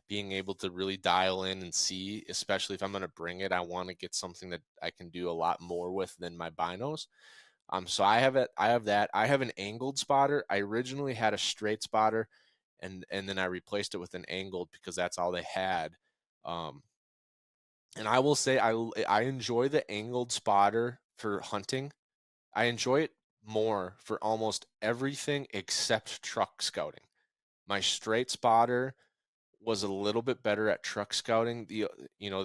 being able to really dial in and see, especially if I'm going to bring it. I want to get something that I can do a lot more with than my binos. So I have it. I have that. I have an angled spotter. I originally had a straight spotter, and then I replaced it with an angled because that's all they had. And I will say I enjoy the angled spotter for hunting. I enjoy it more for almost everything except truck scouting. My straight spotter was a little bit better at truck scouting. The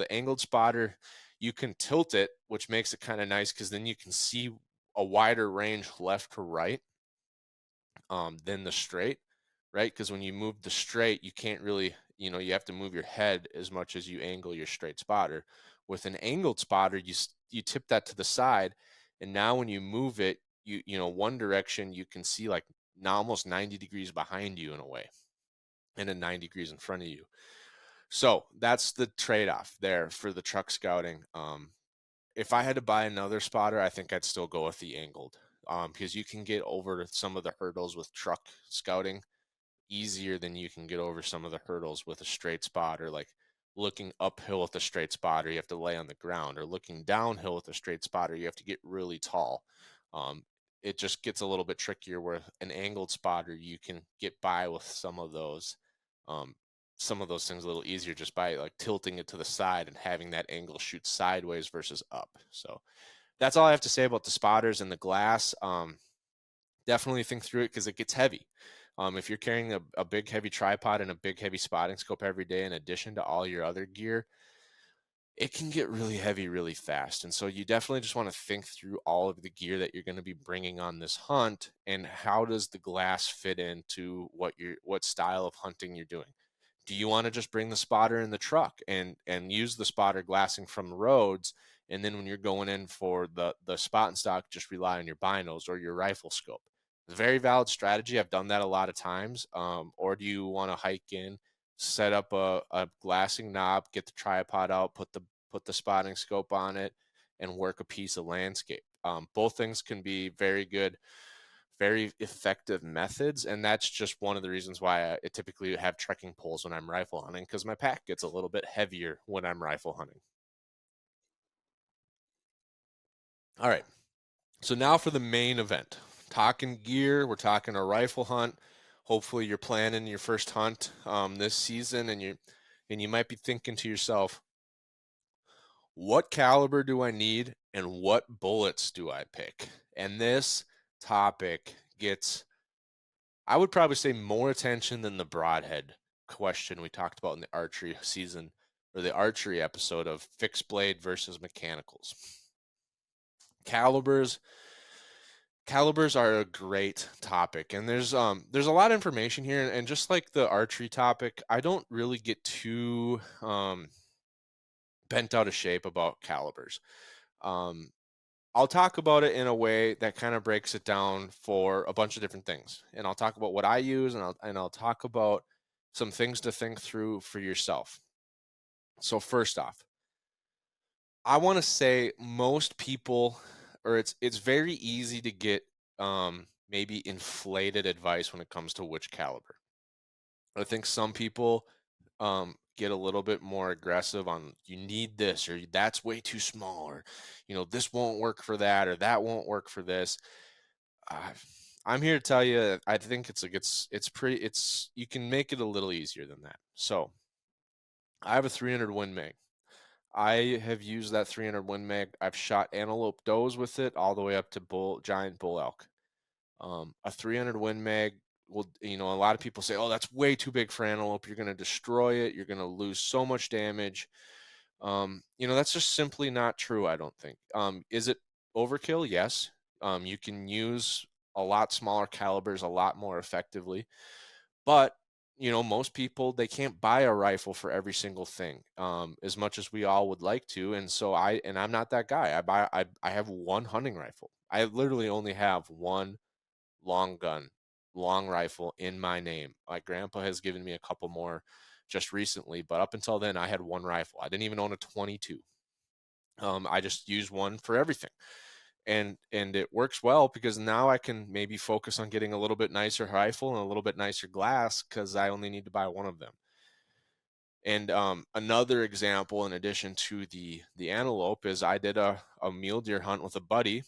angled spotter, you can tilt it, which makes it kind of nice because then you can see a wider range left to right than the straight, right? Because when you move the straight, you can't really, you have to move your head as much as you angle your straight spotter. With an angled spotter, you tip that to the side, and now when you move it, one direction, you can see like now almost 90 degrees behind you in a way, and then 90 degrees in front of you. So that's the trade-off there for the truck scouting. If I had to buy another spotter, I think I'd still go with the angled, because you can get over some of the hurdles with truck scouting easier than you can get over some of the hurdles with a straight spotter. Like looking uphill with a straight spotter, you have to lay on the ground, or looking downhill with a straight spotter, you have to get really tall. It just gets a little bit trickier where an angled spotter, you can get by with some of those things a little easier just by like tilting it to the side and having that angle shoot sideways versus up. So that's all I have to say about the spotters and the glass. Definitely think through it because it gets heavy. If you're carrying a big heavy tripod and a big heavy spotting scope every day in addition to all your other gear, it can get really heavy really fast. And so you definitely just want to think through all of the gear that you're going to be bringing on this hunt, and how does the glass fit into what style of hunting you're doing. Do you want to just bring the spotter in the truck and use the spotter glassing from the roads, and then when you're going in for the spot and stock, just rely on your binos or your rifle scope? It's a very valid strategy. I've done that a lot of times. Or do you want to hike in, set up a glassing knob, get the tripod out, put the spotting scope on it, and work a piece of landscape? Both things can be very good, very effective methods, and that's just one of the reasons why I typically have trekking poles when I'm rifle hunting, because my pack gets a little bit heavier when I'm rifle hunting. All right, so now for the main event. Talking gear, we're talking a rifle hunt. Hopefully you're planning your first hunt this season, and you might be thinking to yourself, what caliber do I need and what bullets do I pick? And this topic gets, I would probably say, more attention than the broadhead question we talked about in the archery season. or the archery episode of fixed blade versus mechanicals. Calibers are a great topic, and there's a lot of information here, and just like the archery topic, I don't really get too bent out of shape about calibers. I'll talk about it in a way that kind of breaks it down for a bunch of different things, and I'll talk about what I use, and I'll talk about some things to think through for yourself. So first off, I want to say most people, or it's very easy to get maybe inflated advice when it comes to which caliber. I think some people get a little bit more aggressive on, you need this, or that's way too small, or this won't work for that, or that won't work for this. I'm here to tell you, I think you can make it a little easier than that. So I have a 300 Win Mag. I have used that 300 Win Mag. I've shot antelope does with it all the way up to giant bull elk. A 300 Win Mag will, a lot of people say, oh, that's way too big for antelope. You're going to destroy it. You're going to lose so much damage. That's just simply not true, I don't think. Is it overkill? Yes. You can use a lot smaller calibers a lot more effectively, but most people, they can't buy a rifle for every single thing, as much as we all would like to. And so I'm not that guy. I have one hunting rifle. I literally only have one long rifle in my name. My grandpa has given me a couple more just recently, but up until then, I had one rifle. I didn't even own a 22. I just use one for everything. And it works well, because now I can maybe focus on getting a little bit nicer rifle and a little bit nicer glass, because I only need to buy one of them. And another example, in addition to the antelope, is I did a mule deer hunt with a buddy,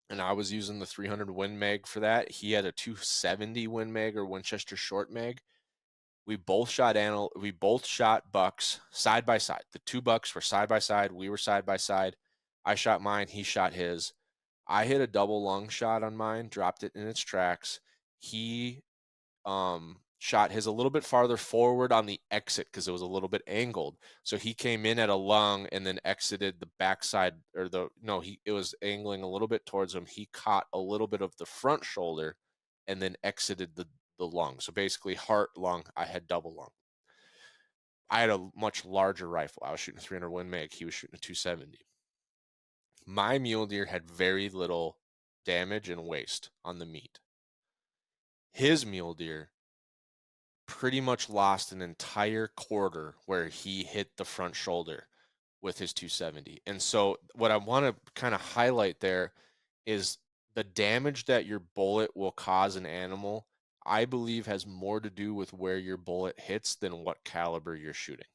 and I was using the 300 Win Mag for that. He had a 270 Win Mag, or Winchester Short Mag. We both shot bucks side by side. The two bucks were side by side. We were side by side. I shot mine. He shot his. I hit a double lung shot on mine, dropped it in its tracks. He shot his a little bit farther forward on the exit, because it was a little bit angled. So he came in at a lung and then exited the backside, it was angling a little bit towards him. He caught a little bit of the front shoulder and then exited the lung. So basically heart, lung, I had double lung. I had a much larger rifle. I was shooting a 300 Win Mag. He was shooting a 270. My mule deer had very little damage and waste on the meat. His mule deer pretty much lost an entire quarter where he hit the front shoulder with his 270. And so what I want to kind of highlight there is the damage that your bullet will cause an animal, I believe, has more to do with where your bullet hits than what caliber you're shooting.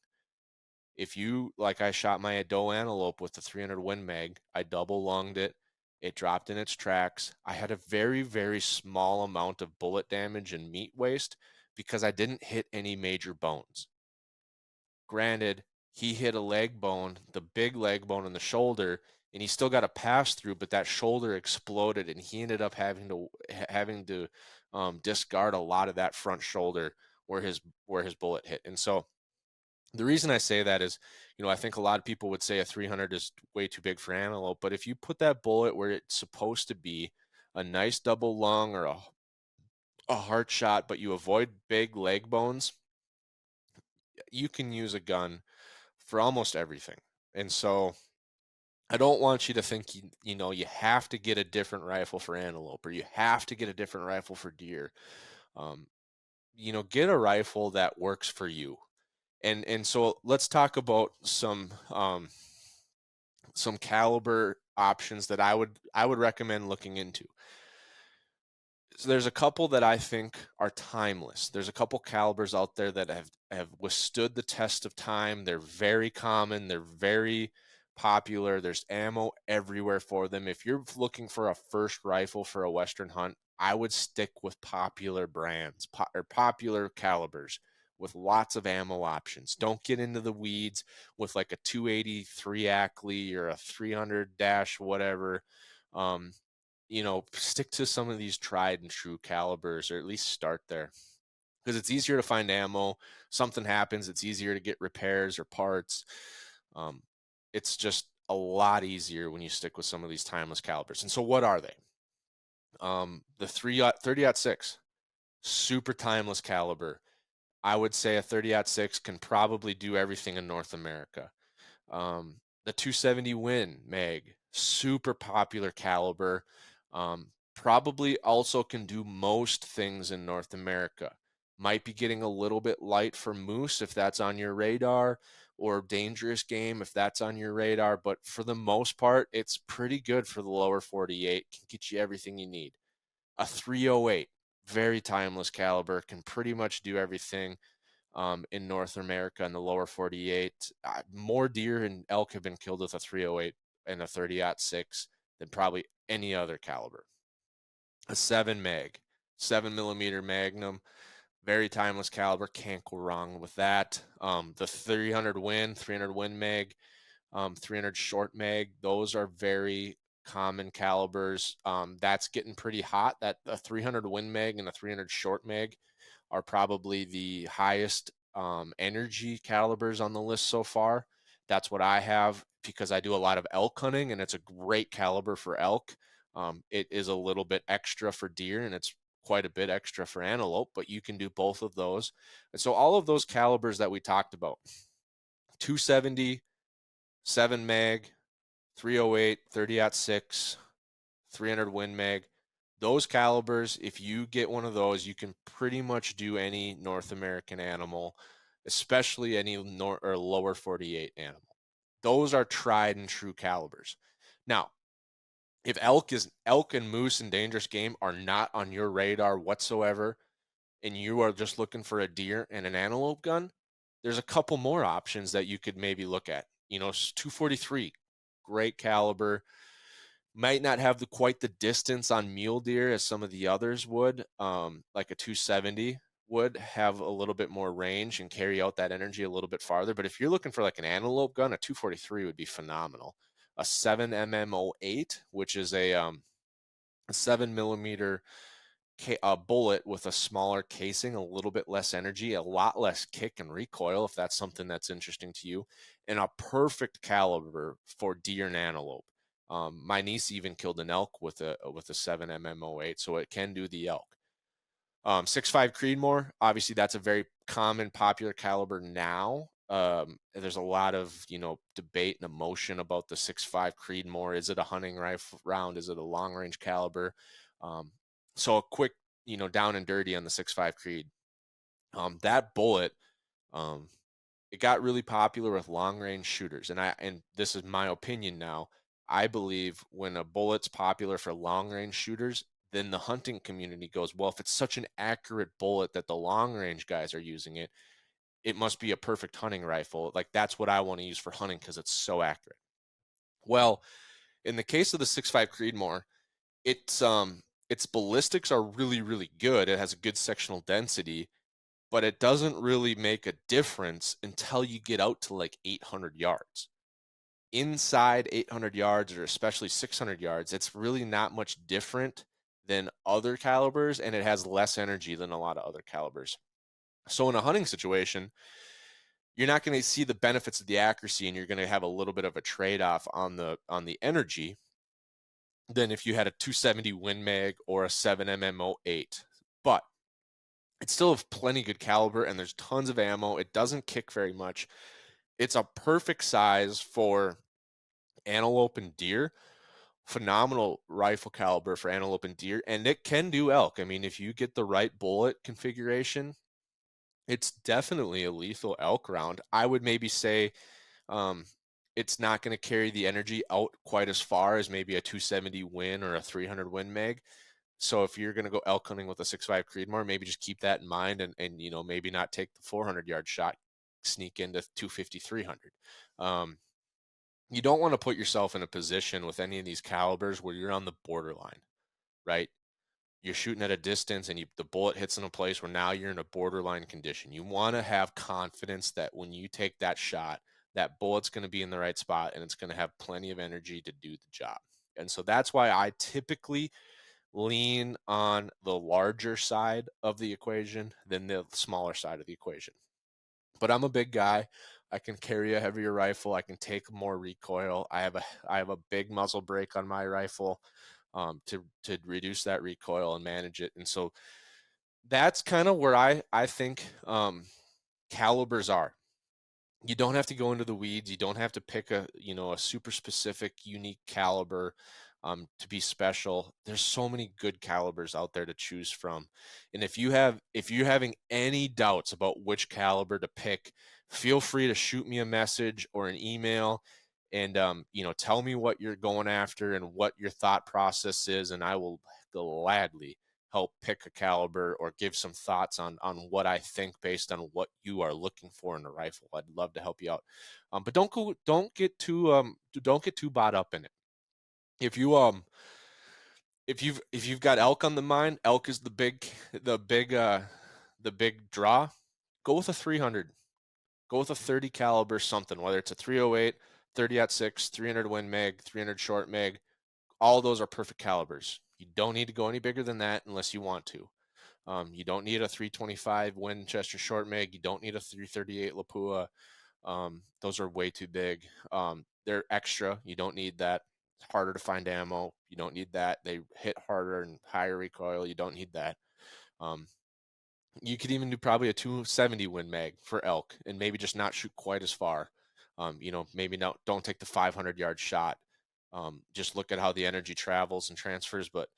If you, like I shot my doe antelope with the 300 Win Mag, I double lunged it. It dropped in its tracks. I had a very, very small amount of bullet damage and meat waste, because I didn't hit any major bones. Granted, he hit a leg bone, the big leg bone in the shoulder, and he still got a pass through, but that shoulder exploded, and he ended up having to discard a lot of that front shoulder where his bullet hit. And so the reason I say that is, I think a lot of people would say a 300 is way too big for antelope, but if you put that bullet where it's supposed to be, a nice double lung or a heart shot, but you avoid big leg bones, you can use a gun for almost everything. And so I don't want you to think you have to get a different rifle for antelope, or you have to get a different rifle for deer. Get a rifle that works for you. And so let's talk about some caliber options that I would recommend looking into. So there's a couple that I think are timeless. There's a couple calibers out there that have withstood the test of time. They're very common. They're very popular. There's ammo everywhere for them. If you're looking for a first rifle for a Western hunt, I would stick with popular brands or popular calibers with lots of ammo options. Don't get into the weeds with like a 283 Ackley or a 300 dash whatever. Stick to some of these tried and true calibers, or at least start there. because it's easier to find ammo. Something happens, it's easier to get repairs or parts. It's just a lot easier when you stick with some of these timeless calibers. And so what are they? The 30-06, super timeless caliber. I would say a 30-06 can probably do everything in North America. The 270 Win Mag, super popular caliber. Probably also can do most things in North America. Might be getting a little bit light for moose if that's on your radar, or dangerous game if that's on your radar, but for the most part, it's pretty good for the lower 48. Can get you everything you need. A 308, very timeless caliber, can pretty much do everything in North America in the lower 48. More deer and elk have been killed with a 308 and a 30-06 than probably any other caliber. A 7 mag, 7mm Magnum, very timeless caliber, can't go wrong with that. The 300 Win mag, 300 short mag, those are very common calibers. That's getting pretty hot. That a 300 Win mag and a 300 short mag are probably the highest energy calibers on the list so far. That's what I have because I do a lot of elk hunting, and it's a great caliber for elk. It is a little bit extra for deer, and it's quite a bit extra for antelope, but you can do both of those. And so all of those calibers that we talked about, 270, 7 mag, 308, 30-06, 300 Win mag, those calibers, if you get one of those, you can pretty much do any North American animal, especially any or lower 48 animal. Those are tried and true calibers. Now, if elk and moose and dangerous game are not on your radar whatsoever, and you are just looking for a deer and an antelope gun, there's a couple more options that you could maybe look at. 243, great caliber. Might not have quite the distance on mule deer as some of the others would. Like a 270 would have a little bit more range and carry out that energy a little bit farther. But if you're looking for like an antelope gun, a 243 would be phenomenal. A 7mm08, which is a 7mm bullet with a smaller casing, a little bit less energy, a lot less kick and recoil, if that's something that's interesting to you, and a perfect caliber for deer and antelope. My niece even killed an elk with a 7mm08, so it can do the elk. 6.5 Creedmoor, obviously that's a very common, popular caliber now. There's a lot of debate and emotion about the 6.5 Creedmoor. Is it a hunting rifle round? Is it a long range caliber? So a quick down and dirty on the 6.5 Creed. That bullet, it got really popular with long range shooters, and this is my opinion now. I believe when a bullet's popular for long range shooters, then the hunting community goes, well, if it's such an accurate bullet that the long range guys are using it, it must be a perfect hunting rifle. Like, that's what I want to use for hunting because it's so accurate. Well, in the case of the 6.5 Creedmoor, its ballistics are really, really good. It has a good sectional density, but it doesn't really make a difference until you get out to like 800 yards. Inside 800 yards, or especially 600 yards, it's really not much different than other calibers, and it has less energy than a lot of other calibers. So in a hunting situation, you're not going to see the benefits of the accuracy, and you're going to have a little bit of a trade-off on the energy than if you had a 270 Win Mag or a 7mm08. But it's still a plenty good caliber, and there's tons of ammo. It doesn't kick very much. It's a perfect size for antelope and deer. Phenomenal rifle caliber for antelope and deer, and it can do elk. I mean, if you get the right bullet configuration, it's definitely a lethal elk round. I would maybe say it's not going to carry the energy out quite as far as maybe a 270 Win or a 300 Win mag. So if you're going to go elk hunting with a 6.5 Creedmoor, maybe just keep that in mind, and maybe not take the 400-yard shot, sneak into 250, 300. You don't want to put yourself in a position with any of these calibers where you're on the borderline, right? You're shooting at a distance and the bullet hits in a place where now you're in a borderline condition. You want to have confidence that when you take that shot, that bullet's going to be in the right spot and it's going to have plenty of energy to do the job. And so that's why I typically lean on the larger side of the equation than the smaller side of the equation. But I'm a big guy. I can carry a heavier rifle. I can take more recoil. I have a big muzzle brake on my rifle to reduce that recoil and manage it. And so that's kind of where I think calibers are. You don't have to go into the weeds. You don't have to pick a super specific, unique caliber to be special. There's so many good calibers out there to choose from. And if you're having any doubts about which caliber to pick, feel free to shoot me a message or an email and tell me what you're going after and what your thought process is, and I will gladly help pick a caliber or give some thoughts on what I think based on what you are looking for in a rifle. I'd love to help you out. But don't get too bought up in it. If you've got elk on the mind, elk is the big draw. Go with a 300. Go with a 30 caliber something, whether it's a 308, 30-06, 300 Win Mag, 300 Short Mag. All those are perfect calibers. You don't need to go any bigger than that unless you want to. You don't need a 325 Winchester Short Mag. You don't need a 338 Lapua. Those are way too big. They're extra. You don't need that. It's harder to find ammo. You don't need that. They hit harder and higher recoil. You don't need that. You could even do probably a 270 Win Mag for elk and maybe just not shoot quite as far. Maybe don't take the 500-yard shot. Just look at how the energy travels and transfers, but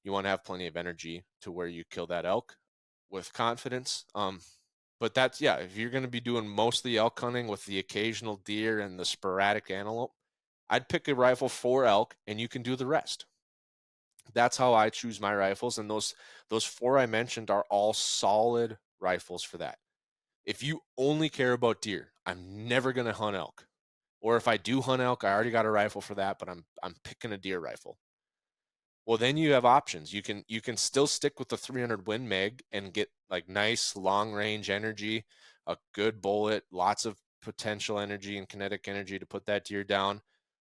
you want to have plenty of energy to where you kill that elk with confidence. But that's, if you're going to be doing mostly elk hunting with the occasional deer and the sporadic antelope, I'd pick a rifle for elk and you can do the rest. That's how I choose my rifles. And those 4 I mentioned are all solid rifles for that. If you only care about deer, I'm never going to hunt elk. Or if I do hunt elk, I already got a rifle for that, but I'm picking a deer rifle. Well, then you have options. You can still stick with the 300 Win Mag and get like nice long range energy, a good bullet, lots of potential energy and kinetic energy to put that deer down.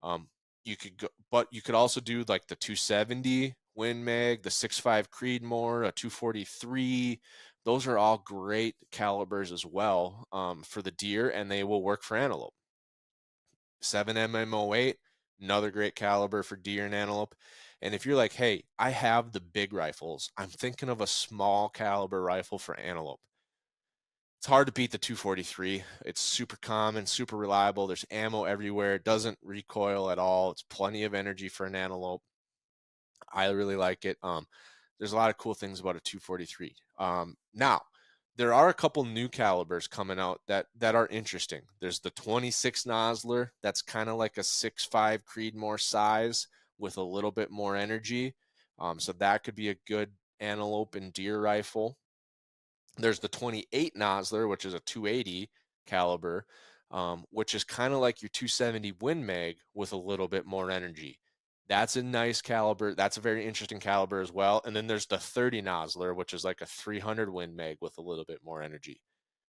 But you could also do like the 270 Win Mag, the 6.5 Creedmoor, a 243. Those are all great calibers as well for the deer, and they will work for antelope. 7mm08, another great caliber for deer and antelope. And if you're like, hey, I have the big rifles, I'm thinking of a small caliber rifle for antelope. It's hard to beat the 243. It's super common, super reliable. There's ammo everywhere. It doesn't recoil at all. It's plenty of energy for an antelope. I really like it. There's a lot of cool things about a 243. Now, there are a couple new calibers coming out that are interesting. There's the 26 Nosler. That's kind of like a 6.5 Creedmoor size with a little bit more energy. So that could be a good antelope and deer rifle. There's the 28 Nosler, which is a 280 caliber, which is kind of like your 270 Win Mag with a little bit more energy. That's a nice caliber. That's a very interesting caliber as well. And then there's the 30 Nosler, which is like a 300 Win Mag with a little bit more energy.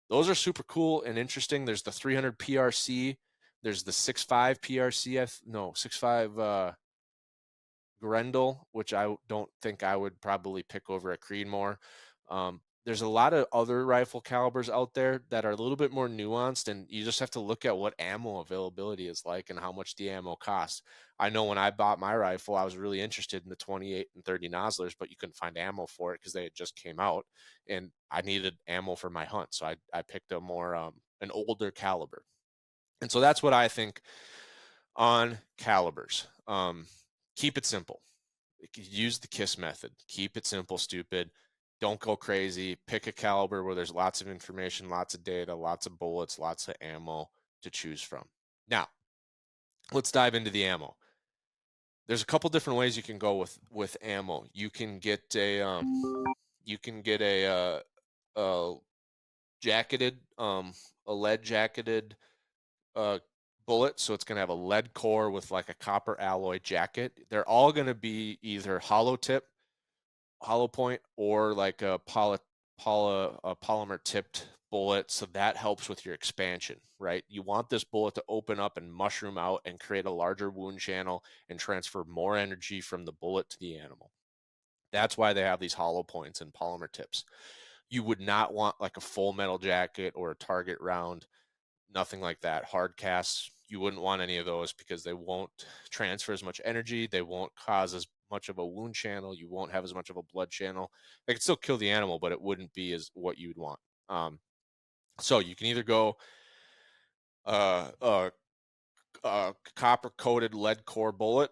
Those are super cool and interesting. There's the 300 PRC. There's the 6.5 PRC. 6.5 Grendel, which I don't think I would probably pick over a Creedmoor. There's a lot of other rifle calibers out there that are a little bit more nuanced, and you just have to look at what ammo availability is like and how much the ammo costs. I know when I bought my rifle, I was really interested in the 28 and 30 Noslers, but you couldn't find ammo for it because they had just came out, and I needed ammo for my hunt, so I picked a more an older caliber. And so that's what I think on calibers. Keep it simple. Use the KISS method. Keep it simple, stupid. Don't go crazy. Pick a caliber where there's lots of information, lots of data, lots of bullets, lots of ammo to choose from. Now, let's dive into the ammo. There's a couple different ways you can go with ammo. You can get a jacketed, a lead jacketed bullet, so it's going to have a lead core with like a copper alloy jacket. They're all going to be either hollow point, or like a polymer tipped bullet, so that helps with your expansion, right? You want this bullet to open up and mushroom out and create a larger wound channel and transfer more energy from the bullet to the animal. That's why they have these hollow points and polymer tips. You would not want like a full metal jacket or a target round, nothing like that. Hard casts, you wouldn't want any of those because they won't transfer as much energy. They won't cause as much of a wound channel. You won't have as much of a blood channel. They could still kill the animal, but it wouldn't be as what you'd want. So you can either go copper coated lead core bullet.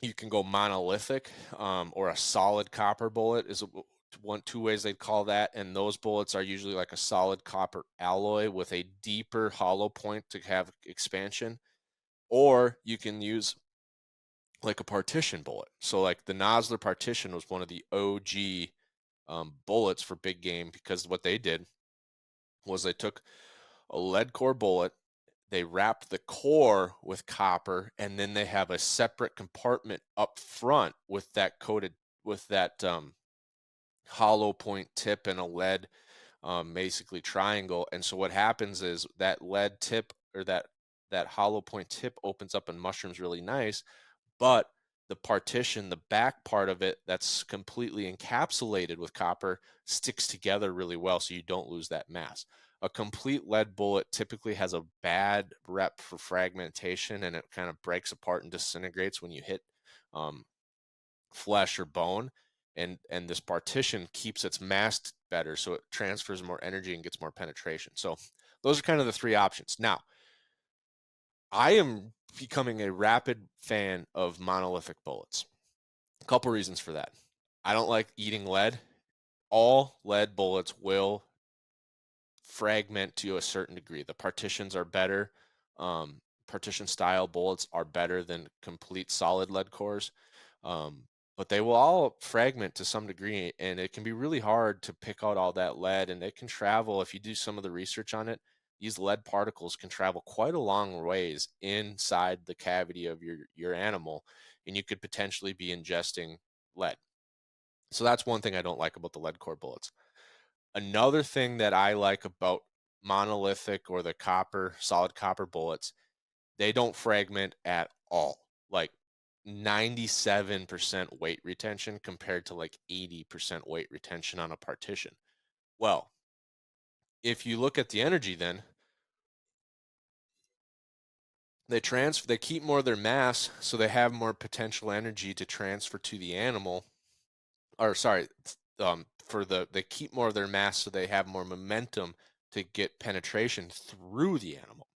You can go monolithic, or a solid copper bullet is two ways they'd call that. And those bullets are usually like a solid copper alloy with a deeper hollow point to have expansion. Or you can use like a partition bullet. So like the Nosler partition was one of the OG bullets for big game, because what they did was they took a lead core bullet, they wrapped the core with copper, and then they have a separate compartment up front with that coated, with that hollow point tip and a lead basically triangle. And so what happens is that lead tip, or that hollow point tip, opens up and mushrooms really nice, but the partition, the back part of it that's completely encapsulated with copper, sticks together really well so you don't lose that mass. A complete lead bullet typically has a bad rep for fragmentation, and it kind of breaks apart and disintegrates when you hit flesh or bone. And this partition keeps its mass better, so it transfers more energy and gets more penetration. So those are kind of the three options. Now, I am becoming a rapid fan of monolithic bullets. A couple reasons for that. I don't like eating lead. All lead bullets will fragment to a certain degree. The partitions are better. Partition style bullets are better than complete solid lead cores. But they will all fragment to some degree, and it can be really hard to pick out all that lead, and it can travel, if you do some of the research on it, these lead particles can travel quite a long ways inside the cavity of your animal, and you could potentially be ingesting lead. So that's one thing I don't like about the lead core bullets. Another thing that I like about monolithic or the solid copper bullets, they don't fragment at all. Like 97% weight retention compared to like 80% weight retention on a partition. Well, if you look at the energy, then they keep more of their mass, so they have more potential energy to transfer to the animal. Or sorry, they keep more of their mass, so they have more momentum to get penetration through the animal.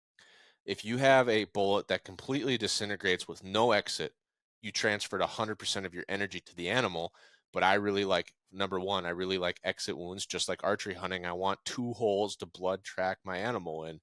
If you have a bullet that completely disintegrates with no exit, you transferred 100% of your energy to the animal. But I really like, number one, I really like exit wounds. Just like archery hunting, I want 2 holes to blood track my animal in,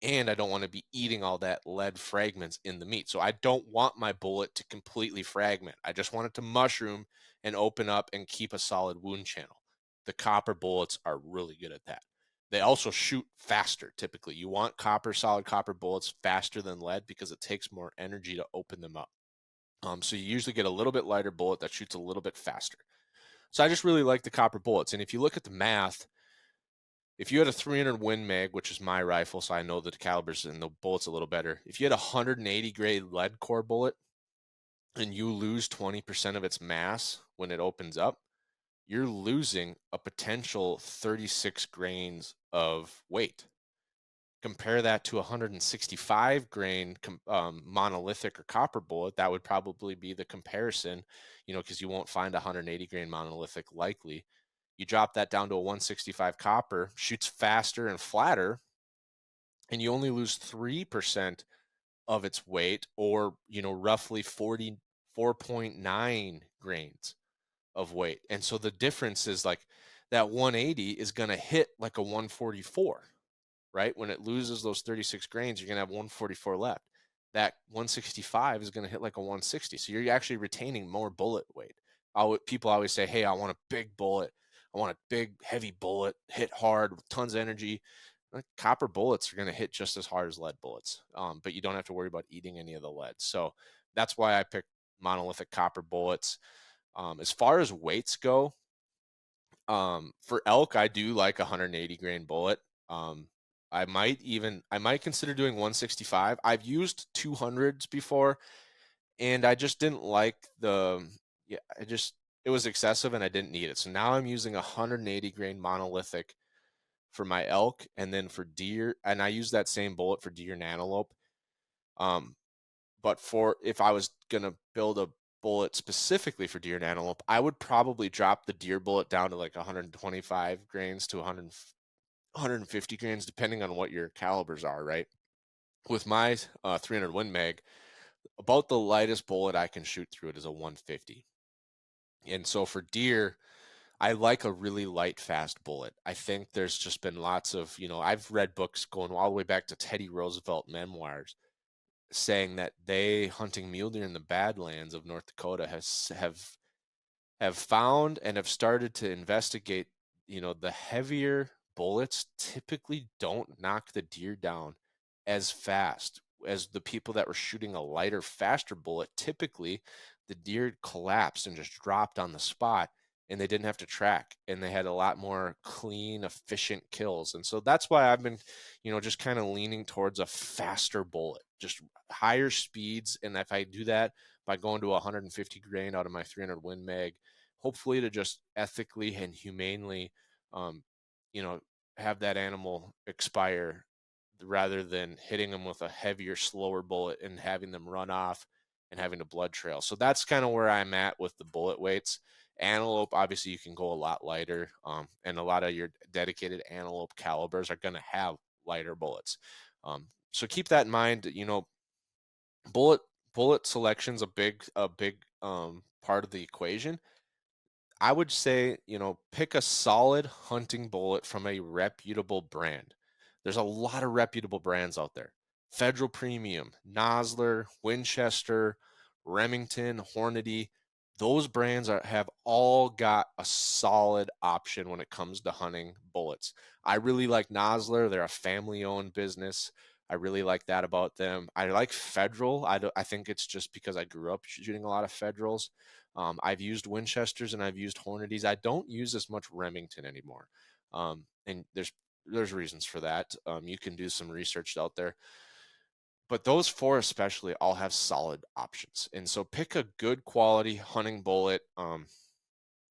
and I don't want to be eating all that lead fragments in the meat. So I don't want my bullet to completely fragment. I just want it to mushroom and open up and keep a solid wound channel. The copper bullets are really good at that. They also shoot faster. Typically, you want solid copper bullets faster than lead because it takes more energy to open them up. So you usually get a little bit lighter bullet that shoots a little bit faster. So I just really like the copper bullets. And if you look at the math, if you had a 300 Win Mag, which is my rifle, so I know the calibers and the bullets a little better. If you had a 180 grade lead core bullet and you lose 20% of its mass when it opens up, you're losing a potential 36 grains of weight. Compare that to a 165 grain monolithic or copper bullet, that would probably be the comparison, because you won't find a 180 grain monolithic likely. You drop that down to a 165 copper, shoots faster and flatter, and you only lose 3% of its weight, or roughly 44.9 grains of weight. And so the difference is like that 180 is going to hit like a 144, right? When it loses those 36 grains, you're going to have 144 left. That 165 is going to hit like a 160. So you're actually retaining more bullet weight. People always say, hey, I want a big bullet. I want a big, heavy bullet, hit hard with tons of energy. Copper bullets are going to hit just as hard as lead bullets, but you don't have to worry about eating any of the lead. So that's why I picked monolithic copper bullets. As far as weights go, for elk, I do like a 180 grain bullet. I might consider doing 165. I've used 200s before, and I just didn't like it it was excessive and I didn't need it. So now I'm using 180 grain monolithic for my elk, and then for deer, and I use that same bullet for deer and antelope. But for if I was gonna build a bullet specifically for deer and antelope, I would probably drop the deer bullet down to like 125 grains to 150 grains, depending on what your calibers are, right? With my 300 Win Mag, about the lightest bullet I can shoot through it is a 150. And so for deer, I like a really light, fast bullet. I think there's just been lots of, I've read books going all the way back to Teddy Roosevelt memoirs saying that they, hunting mule deer in the Badlands of North Dakota, have found and have started to investigate, the heavier bullets typically don't knock the deer down as fast as the people that were shooting a lighter, faster bullet. Typically, the deer collapsed and just dropped on the spot, and they didn't have to track, and they had a lot more clean, efficient kills. And so that's why I've been, just kind of leaning towards a faster bullet, just higher speeds. And if I do that by going to 150 grain out of my 300 Win Mag, hopefully to just ethically and humanely, have that animal expire rather than hitting them with a heavier, slower bullet and having them run off and having a blood trail. So that's kind of where I'm at with the bullet weights. Antelope, obviously, you can go a lot lighter, and a lot of your dedicated antelope calibers are going to have lighter bullets. So keep that in mind. Bullet selection's a big part of the equation. I would say, pick a solid hunting bullet from a reputable brand. There's a lot of reputable brands out there. Federal Premium, Nosler, Winchester, Remington, Hornady. Those brands have all got a solid option when it comes to hunting bullets. I really like Nosler. They're a family-owned business. I really like that about them. I like Federal. I think it's just because I grew up shooting a lot of Federals. I've used Winchesters and I've used Hornadys. I don't use as much Remington anymore. And there's reasons for that. You can do some research out there. But those four especially all have solid options. And so pick a good quality hunting bullet.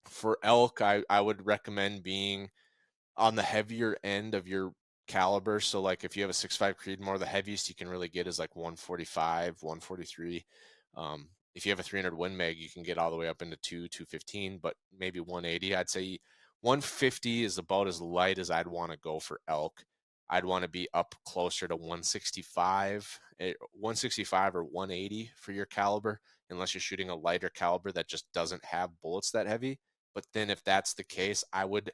For elk, I would recommend being on the heavier end of your caliber. So like if you have a 6.5 Creedmoor, the heaviest you can really get is like 145, 143. If you have a 300 Win Mag, you can get all the way up into 215, but maybe 180. I'd say 150 is about as light as I'd want to go for elk. I'd want to be up closer to 165 or 180 for your caliber, unless you're shooting a lighter caliber that just doesn't have bullets that heavy. But then if that's the case, I would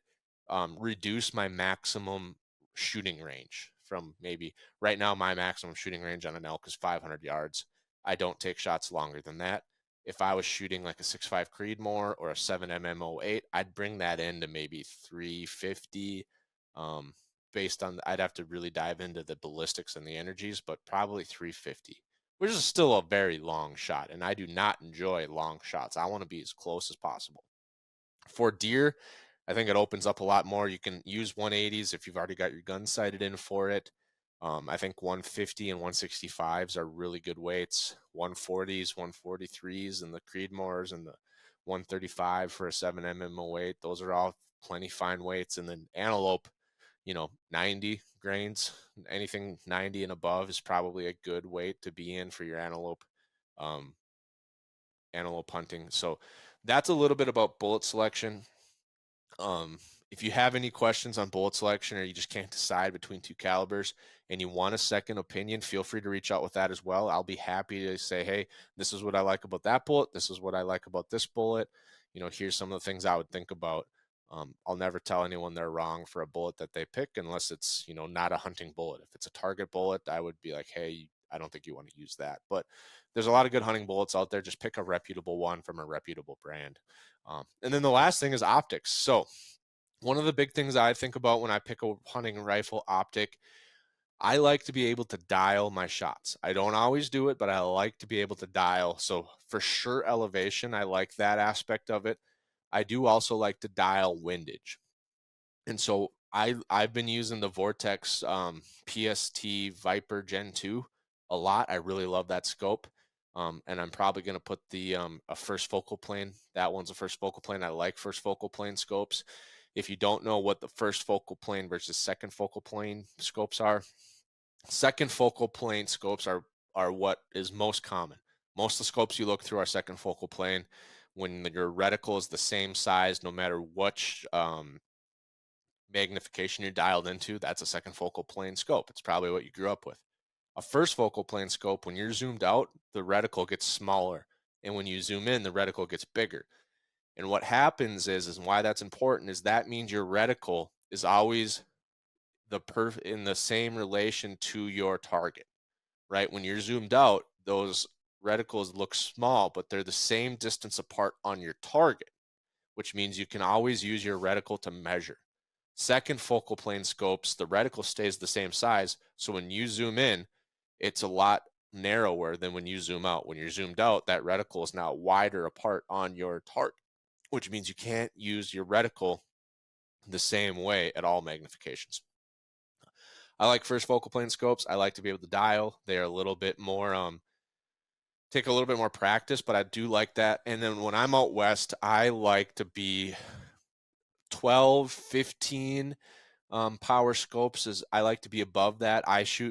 reduce my maximum shooting range from maybe right now, my maximum shooting range on an elk is 500 yards. I don't take shots longer than that. If I was shooting like a 6.5 Creedmoor or a 7mm08, I'd bring that into maybe 350. Based on, I'd have to really dive into the ballistics and the energies, but probably 350, which is still a very long shot. And I do not enjoy long shots. I want to be as close as possible. For deer, I think it opens up a lot more. You can use 180s if you've already got your gun sighted in for it. I think 150 and 165s are really good weights. 140s, 143s, and the Creedmoors, and the 135 for a 7mm08. Those are all plenty fine weights. And then antelope, 90 grains, anything 90 and above is probably a good weight to be in for your antelope hunting. So that's a little bit about bullet selection. If you have any questions on bullet selection, or you just can't decide between two calibers and you want a second opinion, feel free to reach out with that as well. I'll be happy to say, hey, this is what I like about that bullet. This is what I like about this bullet. Here's some of the things I would think about. I'll never tell anyone they're wrong for a bullet that they pick unless it's, not a hunting bullet. If it's a target bullet, I would be like, hey, I don't think you want to use that. But there's a lot of good hunting bullets out there. Just pick a reputable one from a reputable brand. And then the last thing is optics. So one of the big things I think about when I pick a hunting rifle optic, I like to be able to dial my shots. I don't always do it, but I like to be able to dial. So for sure, elevation, I like that aspect of it. I do also like to dial windage. And so I've been using the Vortex PST Viper Gen 2 a lot. I really love that scope. And I'm probably going to put the a first focal plane. That one's a first focal plane. I like first focal plane scopes. If you don't know what the first focal plane versus second focal plane scopes are, second focal plane scopes are what is most common. Most of the scopes you look through are second focal plane. When your reticle is the same size, no matter which magnification you're dialed into, that's a second focal plane scope. It's probably what you grew up with. A first focal plane scope, when you're zoomed out, the reticle gets smaller. And when you zoom in, the reticle gets bigger. And what happens is why that's important is that means your reticle is always in the same relation to your target, right? When you're zoomed out, those reticles look small, but they're the same distance apart on your target, which means you can always use your reticle to measure. Second focal plane scopes, the reticle stays the same size. So when you zoom in, it's a lot narrower than when you zoom out. When you're zoomed out, that reticle is now wider apart on your target, which means you can't use your reticle the same way at all magnifications. I like first focal plane scopes. I like to be able to dial. They're a little bit more, take a little bit more practice, but I do like that. And then when I'm out west, I like to be 12, 15 power scopes. I like to be above that.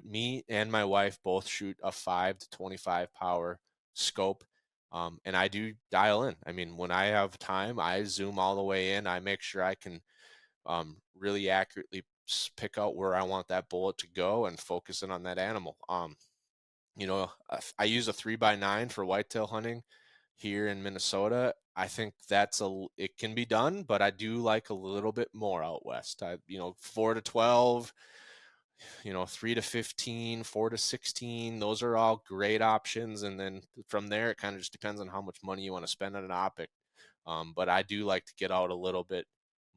Me and my wife both shoot a 5 to 25 power scope. And I do dial in. I mean, when I have time, I zoom all the way in. I make sure I can really accurately pick out where I want that bullet to go and focus in on that animal. I use a 3x9 for whitetail hunting here in Minnesota. I think it can be done, but I do like a little bit more out west. 4 to 12, 3 to 15, 4 to 16, those are all great options. And then from there, it kind of just depends on how much money you want to spend on an optic. But I do like to get out a little bit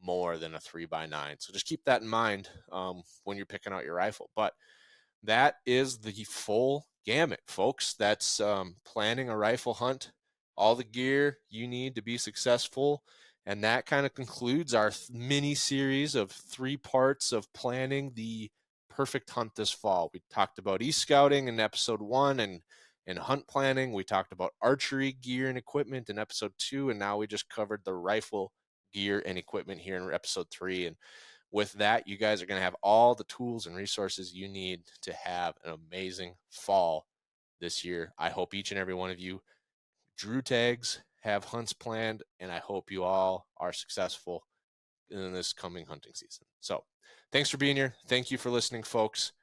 more than a 3x9. So just keep that in mind when you're picking out your rifle. But that is the full gamut, folks. That's planning a rifle hunt, all the gear you need to be successful. And that kind of concludes our mini series of 3 parts of planning the perfect hunt this fall. We talked about e-scouting in episode 1 and hunt planning. We talked about archery gear and equipment in episode 2, and now we just covered the rifle gear and equipment here in episode 3. And with that, you guys are going to have all the tools and resources you need to have an amazing fall this year. I hope each and every one of you drew tags, have hunts planned, and I hope you all are successful in this coming hunting season. So thanks for being here. Thank you for listening, folks.